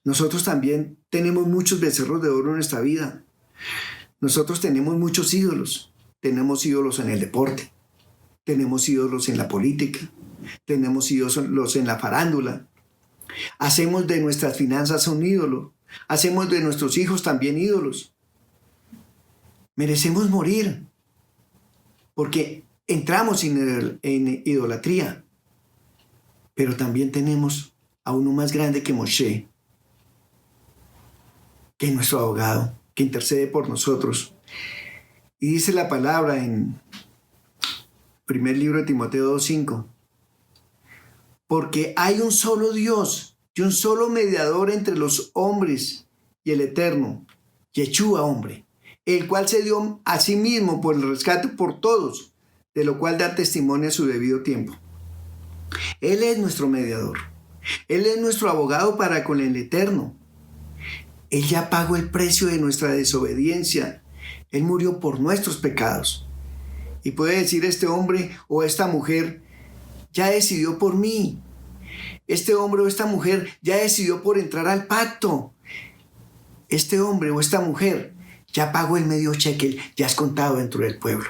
Nosotros también tenemos muchos becerros de oro en nuestra vida. Nosotros tenemos muchos ídolos. Tenemos ídolos en el deporte, tenemos ídolos en la política, tenemos ídolos en la farándula. Hacemos de nuestras finanzas un ídolo, hacemos de nuestros hijos también ídolos. Merecemos morir porque entramos en idolatría, pero también tenemos a uno más grande que Moshe, que es nuestro abogado, que intercede por nosotros. Y dice la palabra en primer libro de Timoteo 2:5, porque hay un solo Dios y un solo mediador entre los hombres y el Eterno, Yeshua hombre, el cual se dio a sí mismo por el rescate por todos, de lo cual da testimonio a su debido tiempo. Él es nuestro mediador, Él es nuestro abogado para con el Eterno. Él ya pagó el precio de nuestra desobediencia. Él murió por nuestros pecados. Y puede decir este hombre o esta mujer, ya decidió por mí. Este hombre o esta mujer ya decidió por entrar al pacto. Este hombre o esta mujer ya pagó el medio shekel, ya es contado dentro del pueblo.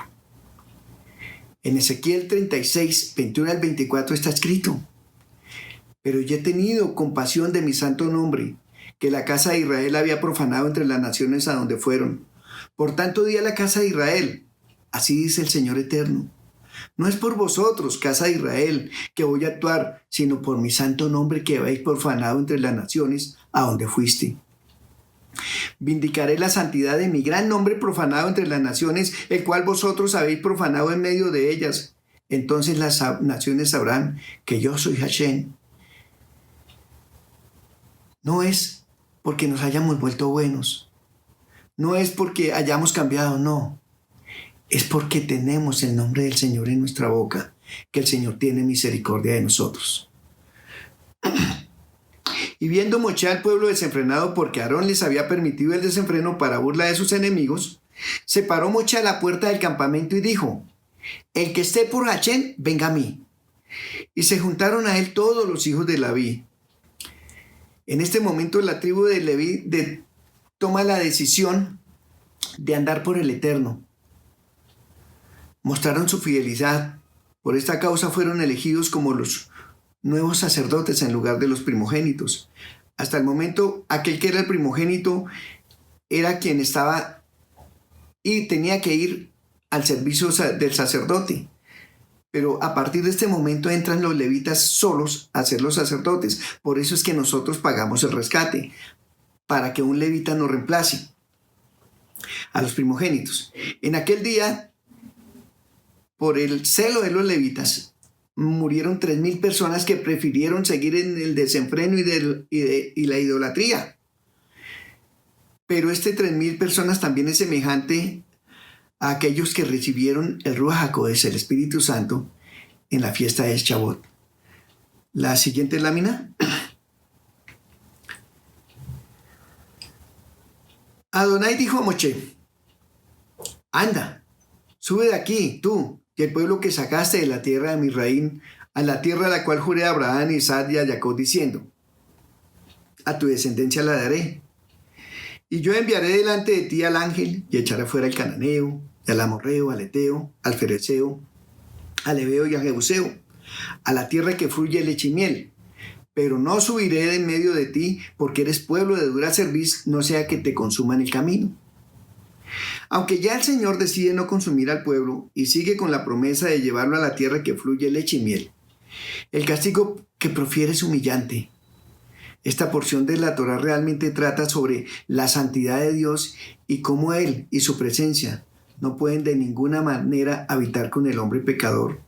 En Ezequiel 36, 21 al 24 está escrito, pero yo he tenido compasión de mi santo nombre, que la casa de Israel había profanado entre las naciones a donde fueron. Por tanto di a la casa de Israel, así dice el Señor Eterno, no es por vosotros, casa de Israel, que voy a actuar, sino por mi santo nombre que habéis profanado entre las naciones a donde fuiste. Vindicaré la santidad de mi gran nombre profanado entre las naciones, el cual vosotros habéis profanado en medio de ellas. Entonces las naciones sabrán que yo soy Hashem. No es porque nos hayamos vuelto buenos. No es porque hayamos cambiado, no. Es porque tenemos el nombre del Señor en nuestra boca, que el Señor tiene misericordia de nosotros. Y viendo Moshe al pueblo desenfrenado porque Aarón les había permitido el desenfreno para burla de sus enemigos, se paró Moshe a la puerta del campamento y dijo: el que esté por Hashem, venga a mí. Y se juntaron a él todos los hijos de Leví. En este momento la tribu de Leví toma la decisión de andar por el Eterno. Mostraron su fidelidad. Por esta causa fueron elegidos como los nuevos sacerdotes en lugar de los primogénitos. Hasta el momento, aquel que era el primogénito era quien estaba y tenía que ir al servicio del sacerdote. Pero a partir de este momento entran los levitas solos a ser los sacerdotes. Por eso es que nosotros pagamos el rescate, para que un levita nos reemplace a los primogénitos. En aquel día, por el celo de los levitas, murieron 3,000 personas que prefirieron seguir en el desenfreno y la idolatría. Pero 3,000 personas también es semejante a aquellos que recibieron el Ruach HaKodesh, el Espíritu Santo, en la fiesta de Shavuot. La siguiente lámina. Adonai dijo a Moshe: anda, sube de aquí, tú, y el pueblo que sacaste de la tierra de Misraín, a la tierra a la cual juré a Abraham, Isaac y a Jacob, diciendo: a tu descendencia la daré. Y yo enviaré delante de ti al ángel, y echaré fuera al cananeo, y al amorreo, al eteo, al fereceo, al heveo y al jebuseo, a la tierra que fluye leche y miel. Pero no subiré de en medio de ti, porque eres pueblo de dura cerviz, no sea que te consuma en el camino. Aunque ya el Señor decide no consumir al pueblo y sigue con la promesa de llevarlo a la tierra que fluye leche y miel, el castigo que profiere es humillante. Esta porción de la Torá realmente trata sobre la santidad de Dios y cómo Él y su presencia no pueden de ninguna manera habitar con el hombre pecador.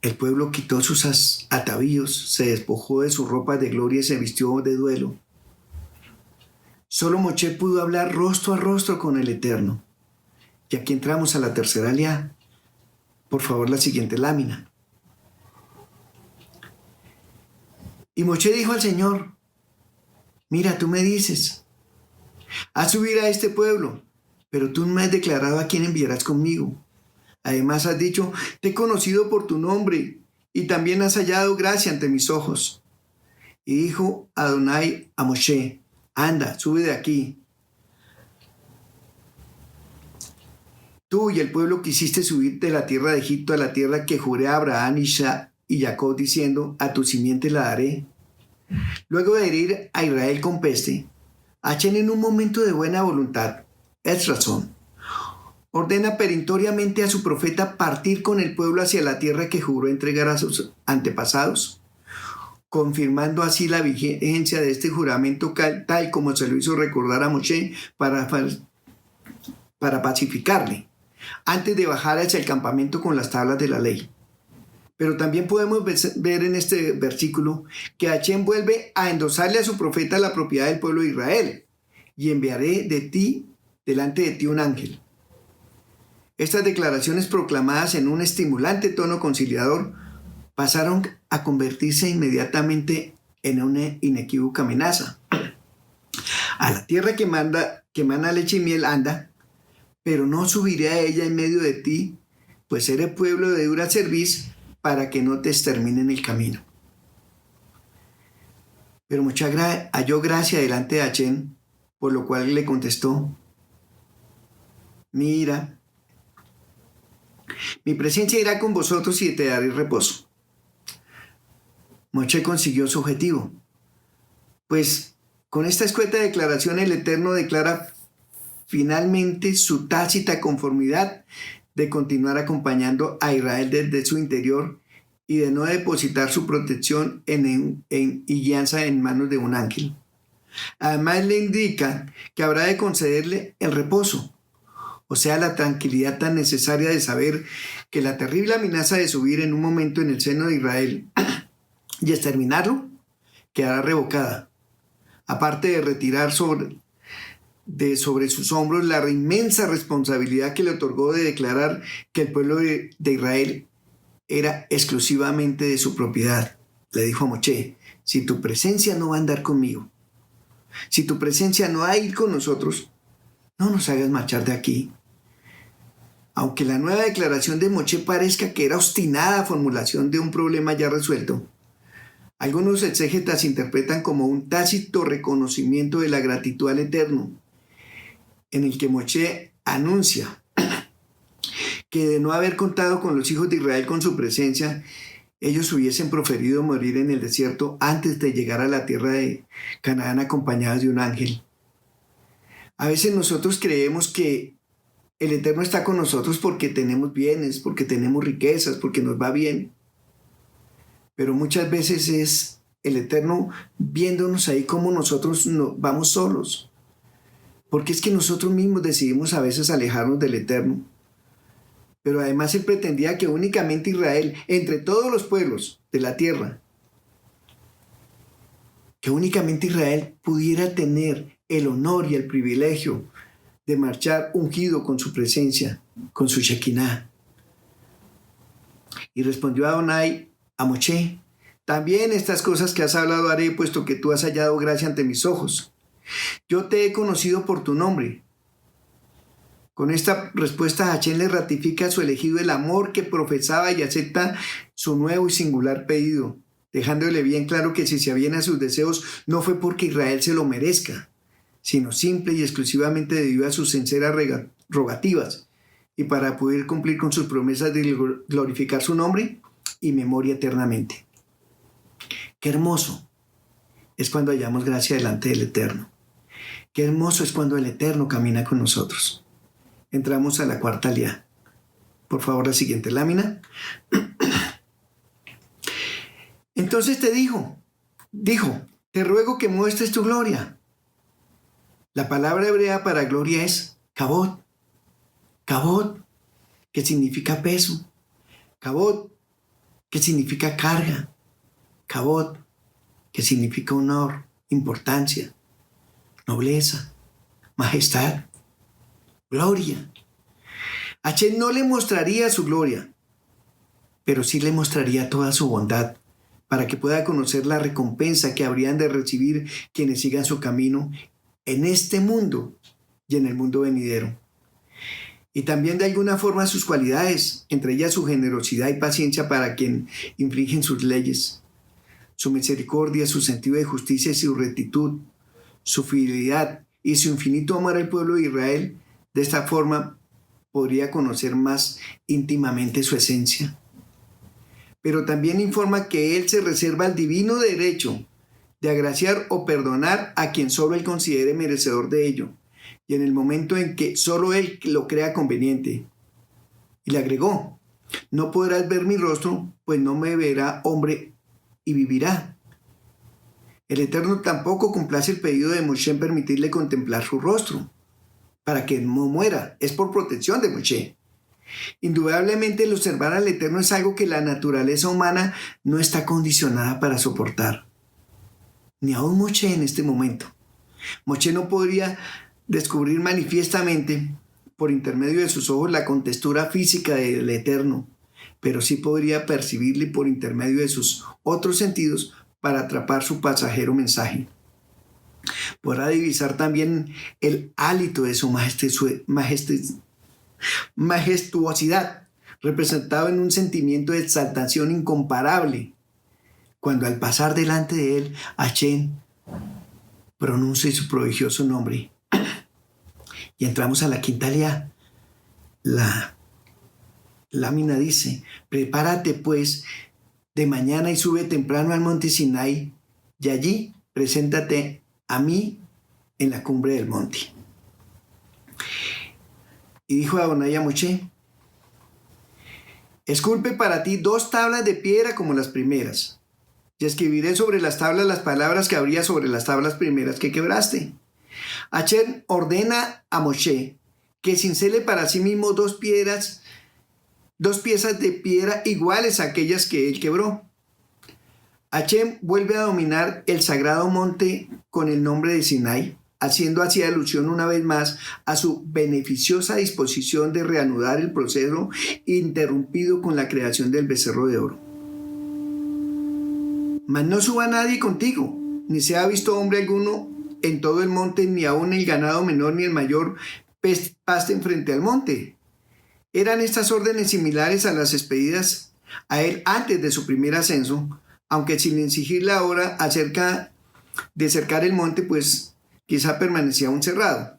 El pueblo quitó sus atavíos, se despojó de sus ropas de gloria y se vistió de duelo. Solo Moshe pudo hablar rostro a rostro con el Eterno. Y aquí entramos a la tercera aliá. Por favor, la siguiente lámina. Y Moshe dijo al Señor: mira, tú me dices, haz subir a este pueblo, pero tú no me has declarado a quién enviarás conmigo. Además has dicho: te he conocido por tu nombre, y también has hallado gracia ante mis ojos. Y dijo Adonai a Moshe: anda, sube de aquí. Tú y el pueblo que hiciste subir de la tierra de Egipto a la tierra que juré a Abraham, Isaac y Jacob, diciendo: a tu simiente la daré. Luego de herir a Israel con peste, Hashem, en un momento de buena voluntad, es razón, ordena perentoriamente a su profeta partir con el pueblo hacia la tierra que juró entregar a sus antepasados, confirmando así la vigencia de este juramento tal como se lo hizo recordar a Moshe para pacificarle, antes de bajar hacia el campamento con las tablas de la ley. Pero también podemos ver en este versículo que Hashem vuelve a endosarle a su profeta la propiedad del pueblo de Israel: y enviaré delante de ti un ángel. Estas declaraciones, proclamadas en un estimulante tono conciliador, pasaron a convertirse inmediatamente en una inequívoca amenaza. A la tierra que mana leche y miel anda, pero no subiré a ella en medio de ti, pues eres pueblo de dura cerviz, para que no te extermine en el camino. Pero Moshe halló gracia delante de Hashem, por lo cual le contestó: mira, mi presencia irá con vosotros y te daré reposo. Moshe consiguió su objetivo, pues con esta escueta declaración el Eterno declara finalmente su tácita conformidad de continuar acompañando a Israel desde su interior y de no depositar su protección y guianza en manos de un ángel. Además le indican que habrá de concederle el reposo, o sea, la tranquilidad tan necesaria de saber que la terrible amenaza de subir en un momento en el seno de Israel y exterminarlo quedará revocada, aparte de retirar sobre sus hombros la inmensa responsabilidad que le otorgó de declarar que el pueblo de Israel era exclusivamente de su propiedad. Le dijo a Moshe: si tu presencia no va a andar conmigo, si tu presencia no va a ir con nosotros, no nos hagas marchar de aquí. Aunque la nueva declaración de Moshe parezca que era obstinada formulación de un problema ya resuelto, algunos exégetas interpretan como un tácito reconocimiento de la gratitud al Eterno, en el que Moshe anuncia que de no haber contado con los hijos de Israel con su presencia, ellos hubiesen preferido morir en el desierto antes de llegar a la tierra de Canaán acompañados de un ángel. A veces nosotros creemos que el Eterno está con nosotros porque tenemos bienes, porque tenemos riquezas, porque nos va bien. Pero muchas veces es el Eterno viéndonos ahí como nosotros vamos solos. Porque es que nosotros mismos decidimos a veces alejarnos del Eterno. Pero además Él pretendía que únicamente Israel, entre todos los pueblos de la tierra, que únicamente Israel pudiera tener el honor y el privilegio de marchar ungido con su presencia, con su Shekinah. Y respondió Adonai a Moshe: también estas cosas que has hablado haré, puesto que tú has hallado gracia ante mis ojos. Yo te he conocido por tu nombre. Con esta respuesta, Hashem le ratifica a su elegido el amor que profesaba y acepta su nuevo y singular pedido, dejándole bien claro que si se aviene a sus deseos no fue porque Israel se lo merezca, sino simple y exclusivamente debido a sus sinceras rogativas y para poder cumplir con sus promesas de glorificar su nombre y memoria eternamente. Qué hermoso es cuando hallamos gracia delante del Eterno. Qué hermoso es cuando el Eterno camina con nosotros. Entramos a la cuarta aliyá. Por favor, la siguiente lámina. Entonces dijo, te ruego que muestres tu gloria. La palabra hebrea para gloria es kabod. Kabod, que significa peso. Kabod, que significa carga. Kabod, que significa honor, importancia, nobleza, majestad, gloria. Hashem no le mostraría su gloria, pero sí le mostraría toda su bondad, para que pueda conocer la recompensa que habrían de recibir quienes sigan su camino en este mundo y en el mundo venidero. Y también de alguna forma sus cualidades, entre ellas su generosidad y paciencia para quien infringen sus leyes, su misericordia, su sentido de justicia y su rectitud, su fidelidad y su infinito amor al pueblo de Israel. De esta forma podría conocer más íntimamente su esencia. Pero también informa que Él se reserva el divino derecho de agraciar o perdonar a quien solo Él considere merecedor de ello, y en el momento en que solo Él lo crea conveniente. Y le agregó: no podrás ver mi rostro, pues no me verá hombre y vivirá. El Eterno tampoco complace el pedido de Moshe en permitirle contemplar su rostro, para que no muera. Es por protección de Moshe. Indudablemente el observar al Eterno es algo que la naturaleza humana no está condicionada para soportar. Ni aún Moshe en este momento. Moshe no podría descubrir manifiestamente por intermedio de sus ojos la contextura física del Eterno, pero sí podría percibirle por intermedio de sus otros sentidos para atrapar su pasajero mensaje. Podrá divisar también el hálito de su majestuosidad, representado en un sentimiento de exaltación incomparable, cuando al pasar delante de él, Hashem pronuncia su prodigioso nombre. Y entramos a la quinta aliyá. La lámina dice: prepárate pues de mañana y sube temprano al monte Sinai, y allí preséntate a mí en la cumbre del monte. Y dijo Adonai a Moshe: esculpe para ti 2 tablas de piedra como las primeras, y escribiré sobre las tablas las palabras que habría sobre las tablas primeras que quebraste. Hashem ordena a Moshe que cincele para sí mismo dos piezas de piedra iguales a aquellas que él quebró. Hashem vuelve a dominar el sagrado monte con el nombre de Sinai, haciendo así alusión una vez más a su beneficiosa disposición de reanudar el proceso interrumpido con la creación del becerro de oro. Mas no suba nadie contigo, ni se ha visto hombre alguno en todo el monte, ni aun el ganado menor ni el mayor pasten frente al monte. Eran estas órdenes similares a las expedidas a él antes de su primer ascenso, aunque sin exigir la hora acerca de cercar el monte, pues quizá permanecía aún cerrado.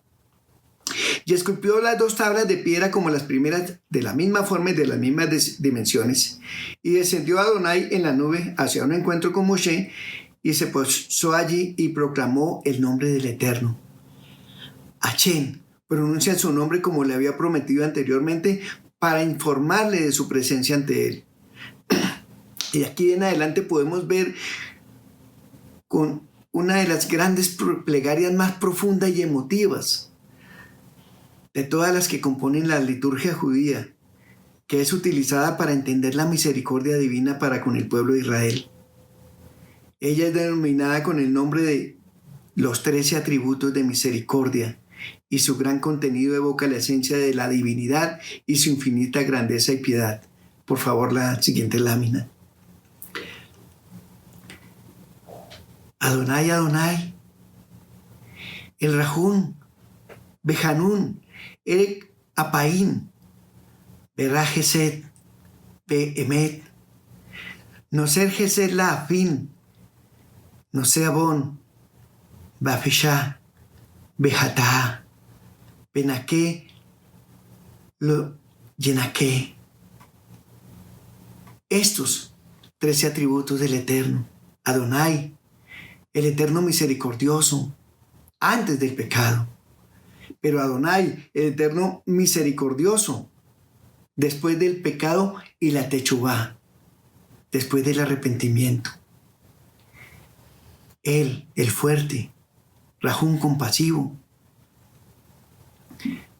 Y esculpió las dos tablas de piedra como las primeras, de la misma forma y de las mismas dimensiones. Y descendió Adonai en la nube hacia un encuentro con Moshe, y se posó allí y proclamó el nombre del Eterno. Hashem pronuncia su nombre como le había prometido anteriormente para informarle de su presencia ante él. Y aquí en adelante podemos ver con una de las grandes plegarias más profundas y emotivas de todas las que componen la liturgia judía, que es utilizada para entender la misericordia divina para con el pueblo de Israel. Ella es denominada con el nombre de los 13 atributos de misericordia, y su gran contenido evoca la esencia de la divinidad y su infinita grandeza y piedad. Por favor, la siguiente lámina. Adonai, Adonai, el Rahún, Behanún, Erek Apaín, Berá Gesed, Behemet, Noser Gesed la Afin, Nosé Abón, Bafishá, Bejatá, Benaqué, Lo Yenaqué. Estos 13 atributos del Eterno, Adonai, el Eterno misericordioso, antes del pecado. Pero Adonai, el Eterno misericordioso, después del pecado y la techubá, después del arrepentimiento. Él, el fuerte, Rahún compasivo,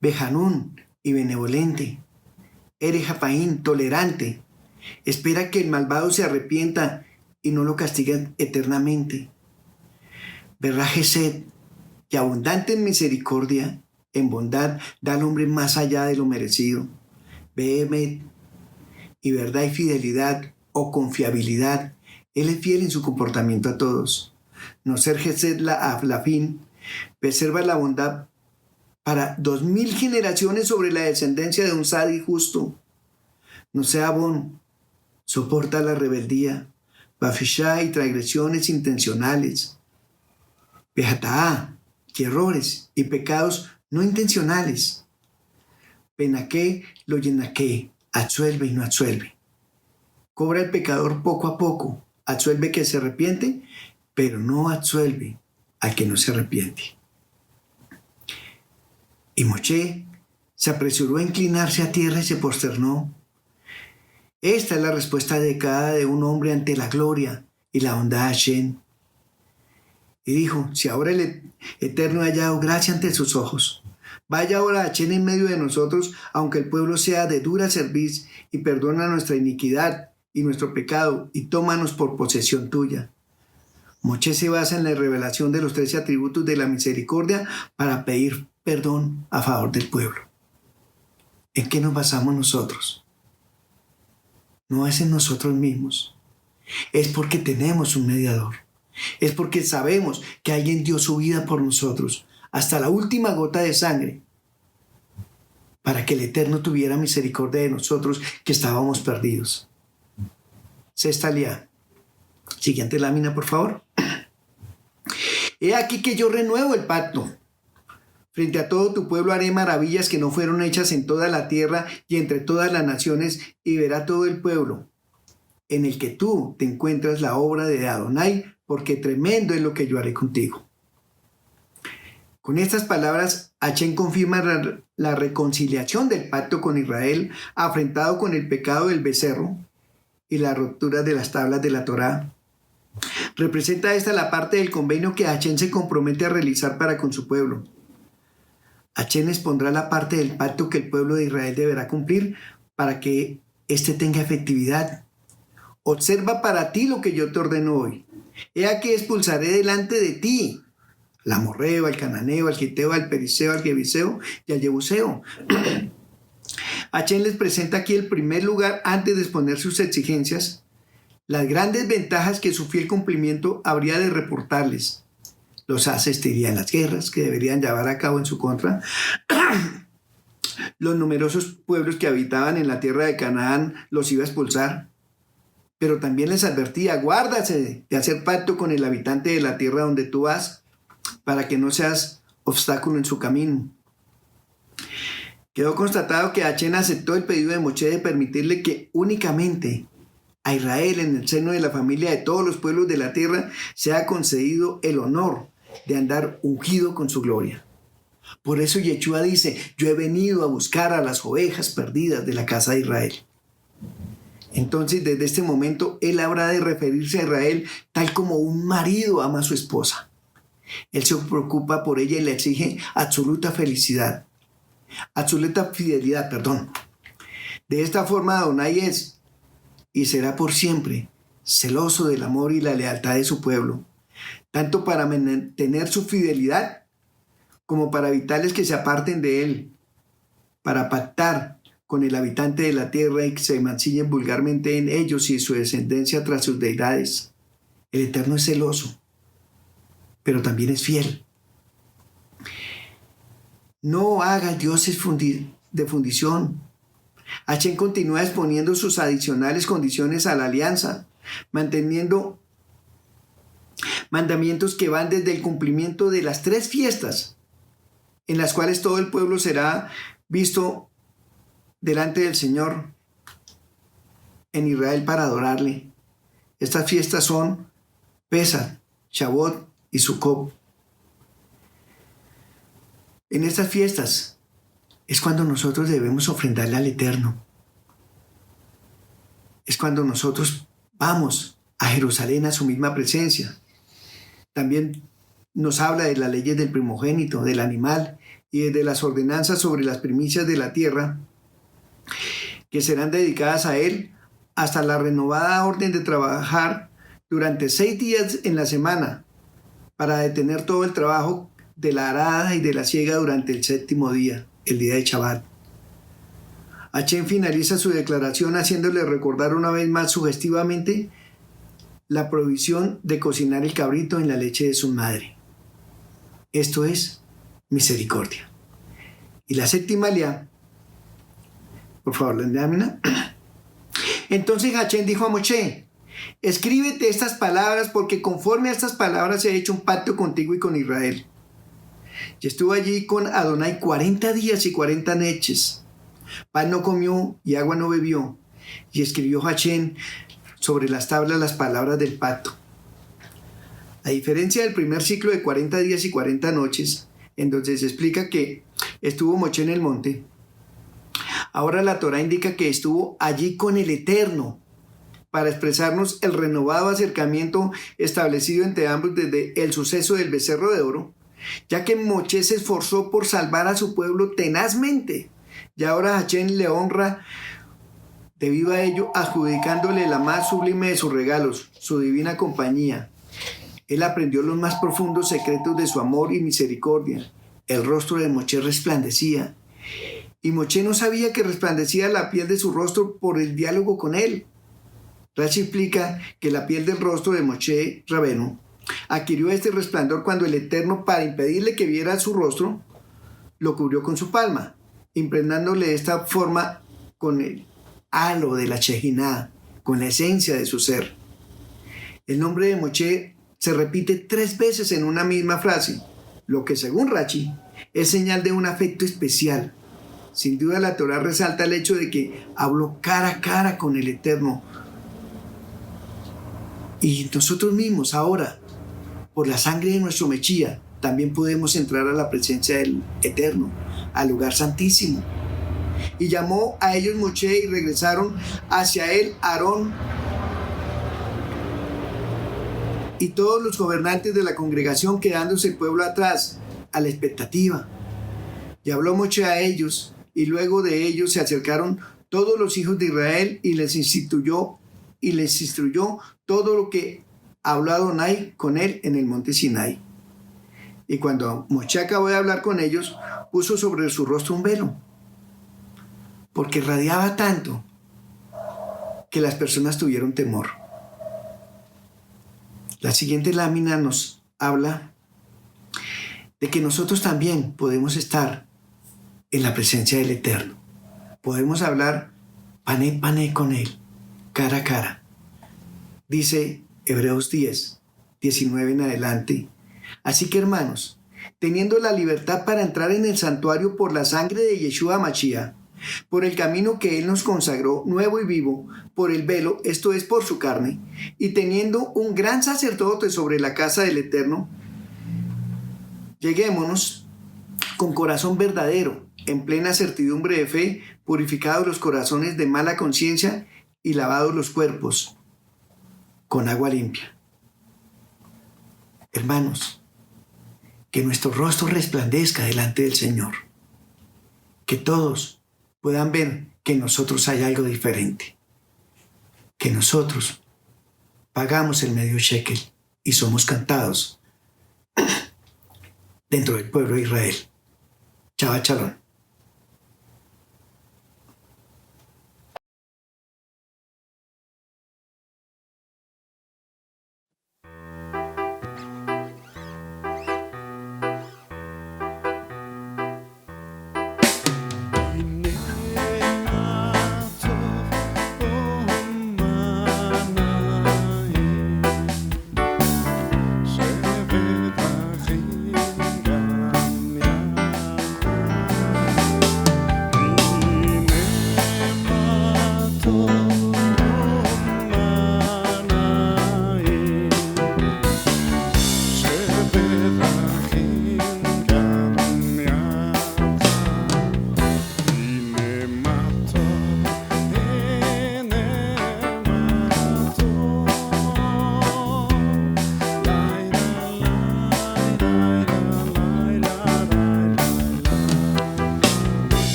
Behanún y benevolente, Erejapaín tolerante, espera que el malvado se arrepienta y no lo castiga eternamente. Berá Gesed, que abundante en misericordia, en bondad, da al hombre más allá de lo merecido. Behemet, y verdad y fidelidad o confiabilidad, él es fiel en su comportamiento a todos. Noser Gesed la Aflafin, preserva la bondad para 2000 generaciones sobre la descendencia de un sadi justo. Nosé Abón, soporta la rebeldía, Bafishá y transgresiones intencionales. Bejatá, y errores y pecados no intencionales. Benaqué, lo yenaqué, absuelve y no absuelve. Cobra el pecador poco a poco, absuelve que se arrepiente, pero no absuelve al que no se arrepiente. Y Moshe se apresuró a inclinarse a tierra y se posternó. Esta es la respuesta adecuada de un hombre ante la gloria y la bondad de Hashem. Y dijo, si ahora el Eterno ha hallado gracia ante sus ojos, vaya ahora Hashem en medio de nosotros, aunque el pueblo sea de dura cerviz, y perdona nuestra iniquidad y nuestro pecado, y tómanos por posesión tuya. Moshe se basa en la revelación de los 13 atributos de la misericordia para pedir perdón a favor del pueblo. ¿En qué nos basamos nosotros? No es en nosotros mismos. Es porque tenemos un mediador. Es porque sabemos que alguien dio su vida por nosotros, hasta la última gota de sangre, para que el Eterno tuviera misericordia de nosotros que estábamos perdidos. Sexta lía. Siguiente lámina, por favor. He aquí que yo renuevo el pacto. Frente a todo tu pueblo haré maravillas que no fueron hechas en toda la tierra y entre todas las naciones, y verá todo el pueblo en el que tú te encuentras la obra de Adonai, porque tremendo es lo que yo haré contigo. Con estas palabras, Hashem confirma la reconciliación del pacto con Israel, afrentado con el pecado del becerro y la ruptura de las tablas de la Torá. Representa esta la parte del convenio que Hachén se compromete a realizar para con su pueblo. Hachén expondrá la parte del pacto que el pueblo de Israel deberá cumplir para que éste tenga efectividad. Observa para ti lo que yo te ordeno hoy. He aquí expulsaré delante de ti al amorreo, al cananeo, al giteo, al periseo, al jebuseo y al jebuseo. Hachén les presenta aquí el primer lugar antes de exponer sus exigencias, las grandes ventajas que su fiel cumplimiento habría de reportarles. Los asistiría en las guerras que deberían llevar a cabo en su contra. Los numerosos pueblos que habitaban en la tierra de Canaán los iba a expulsar. Pero también les advertía, guárdase de hacer pacto con el habitante de la tierra donde tú vas, para que no seas obstáculo en su camino. Quedó constatado que Hachén aceptó el pedido de Moshe de permitirle que únicamente a Israel, en el seno de la familia de todos los pueblos de la tierra, sea concedido el honor de andar ungido con su gloria. Por eso Yeshua dice, yo he venido a buscar a las ovejas perdidas de la casa de Israel. Entonces, desde este momento, él habrá de referirse a Israel tal como un marido ama a su esposa. Él se preocupa por ella y le exige absoluta fidelidad. De esta forma, Adonai es y será por siempre celoso del amor y la lealtad de su pueblo, tanto para mantener su fidelidad como para evitarles que se aparten de él, para pactar con el habitante de la tierra y que se mancillen vulgarmente en ellos y su descendencia tras sus deidades. El Eterno es celoso, pero también es fiel. No hagas dioses de fundición. Hachén continúa exponiendo sus adicionales condiciones a la alianza, manteniendo mandamientos que van desde el cumplimiento de las 3 fiestas, en las cuales todo el pueblo será visto delante del Señor en Israel para adorarle. Estas fiestas son Pesach, Shavuot y Sukkot. En estas fiestas es cuando nosotros debemos ofrendarle al Eterno. Es cuando nosotros vamos a Jerusalén a su misma presencia. También nos habla de las leyes del primogénito, del animal y de las ordenanzas sobre las primicias de la tierra que serán dedicadas a él hasta la renovada orden de trabajar durante 6 días en la semana para detener todo el trabajo de la arada y de la siega durante el 7º día, el día de Shabbat. Hachén finaliza su declaración haciéndole recordar una vez más sugestivamente la prohibición de cocinar el cabrito en la leche de su madre. Esto es misericordia. Y la 7ª aliyá, por favor, la lámina. Entonces Hachén dijo a Moshe, escríbete estas palabras porque conforme a estas palabras he hecho un pacto contigo y con Israel. Y estuvo allí con Adonai 40 días y 40 noches. Pan no comió y agua no bebió. Y escribió Hachén sobre las tablas las palabras del pacto. A diferencia del primer ciclo de 40 días y 40 noches, en donde se explica que estuvo Moshe en el monte, ahora la Torá indica que estuvo allí con el Eterno para expresarnos el renovado acercamiento establecido entre ambos desde el suceso del becerro de oro, ya que Moshe se esforzó por salvar a su pueblo tenazmente, y ahora Hachén le honra debido a ello, adjudicándole la más sublime de sus regalos, su divina compañía. Él aprendió los más profundos secretos de su amor y misericordia. El rostro de Moshe resplandecía, y Moshe no sabía que resplandecía la piel de su rostro por el diálogo con él. Rashi explica que la piel del rostro de Moshe Rabenu adquirió este resplandor cuando el Eterno, para impedirle que viera su rostro, lo cubrió con su palma, impregnándole de esta forma con el halo de la Shejiná, con la esencia de su ser. El nombre de Moshe se repite 3 veces en una misma frase, lo que según Rashi es señal de un afecto especial. Sin duda la Torá resalta el hecho de que habló cara a cara con el Eterno. Y nosotros mismos ahora, por la sangre de nuestro Mechía, también podemos entrar a la presencia del Eterno, al lugar santísimo. Y llamó a ellos Moshe y regresaron hacia él Aarón Y todos los gobernantes de la congregación quedándose el pueblo atrás, a la expectativa. Y habló Moisés a ellos, y luego de ellos se acercaron todos los hijos de Israel y les instruyó todo lo que habló Adonai con él en el monte Sinai. Y cuando Moisés acabó de hablar con ellos, puso sobre su rostro un velo, porque radiaba tanto que las personas tuvieron temor. La siguiente lámina nos habla de que nosotros también podemos estar en la presencia del Eterno. Podemos hablar pané pané con Él, cara a cara. Dice Hebreos 10, 19 en adelante. Así que, hermanos, teniendo la libertad para entrar en el santuario por la sangre de Yeshua Mashiach, por el camino que Él nos consagró nuevo y vivo, por el velo, esto es por su carne, y teniendo un gran sacerdote sobre la casa del Eterno, lleguémonos con corazón verdadero, en plena certidumbre de fe, purificados los corazones de mala conciencia y lavados los cuerpos con agua limpia. Hermanos, que nuestro rostro resplandezca delante del Señor, que todos puedan ver que en nosotros hay algo diferente, que nosotros pagamos el medio shekel y somos cantados dentro del pueblo de Israel. Shabbat Shalom.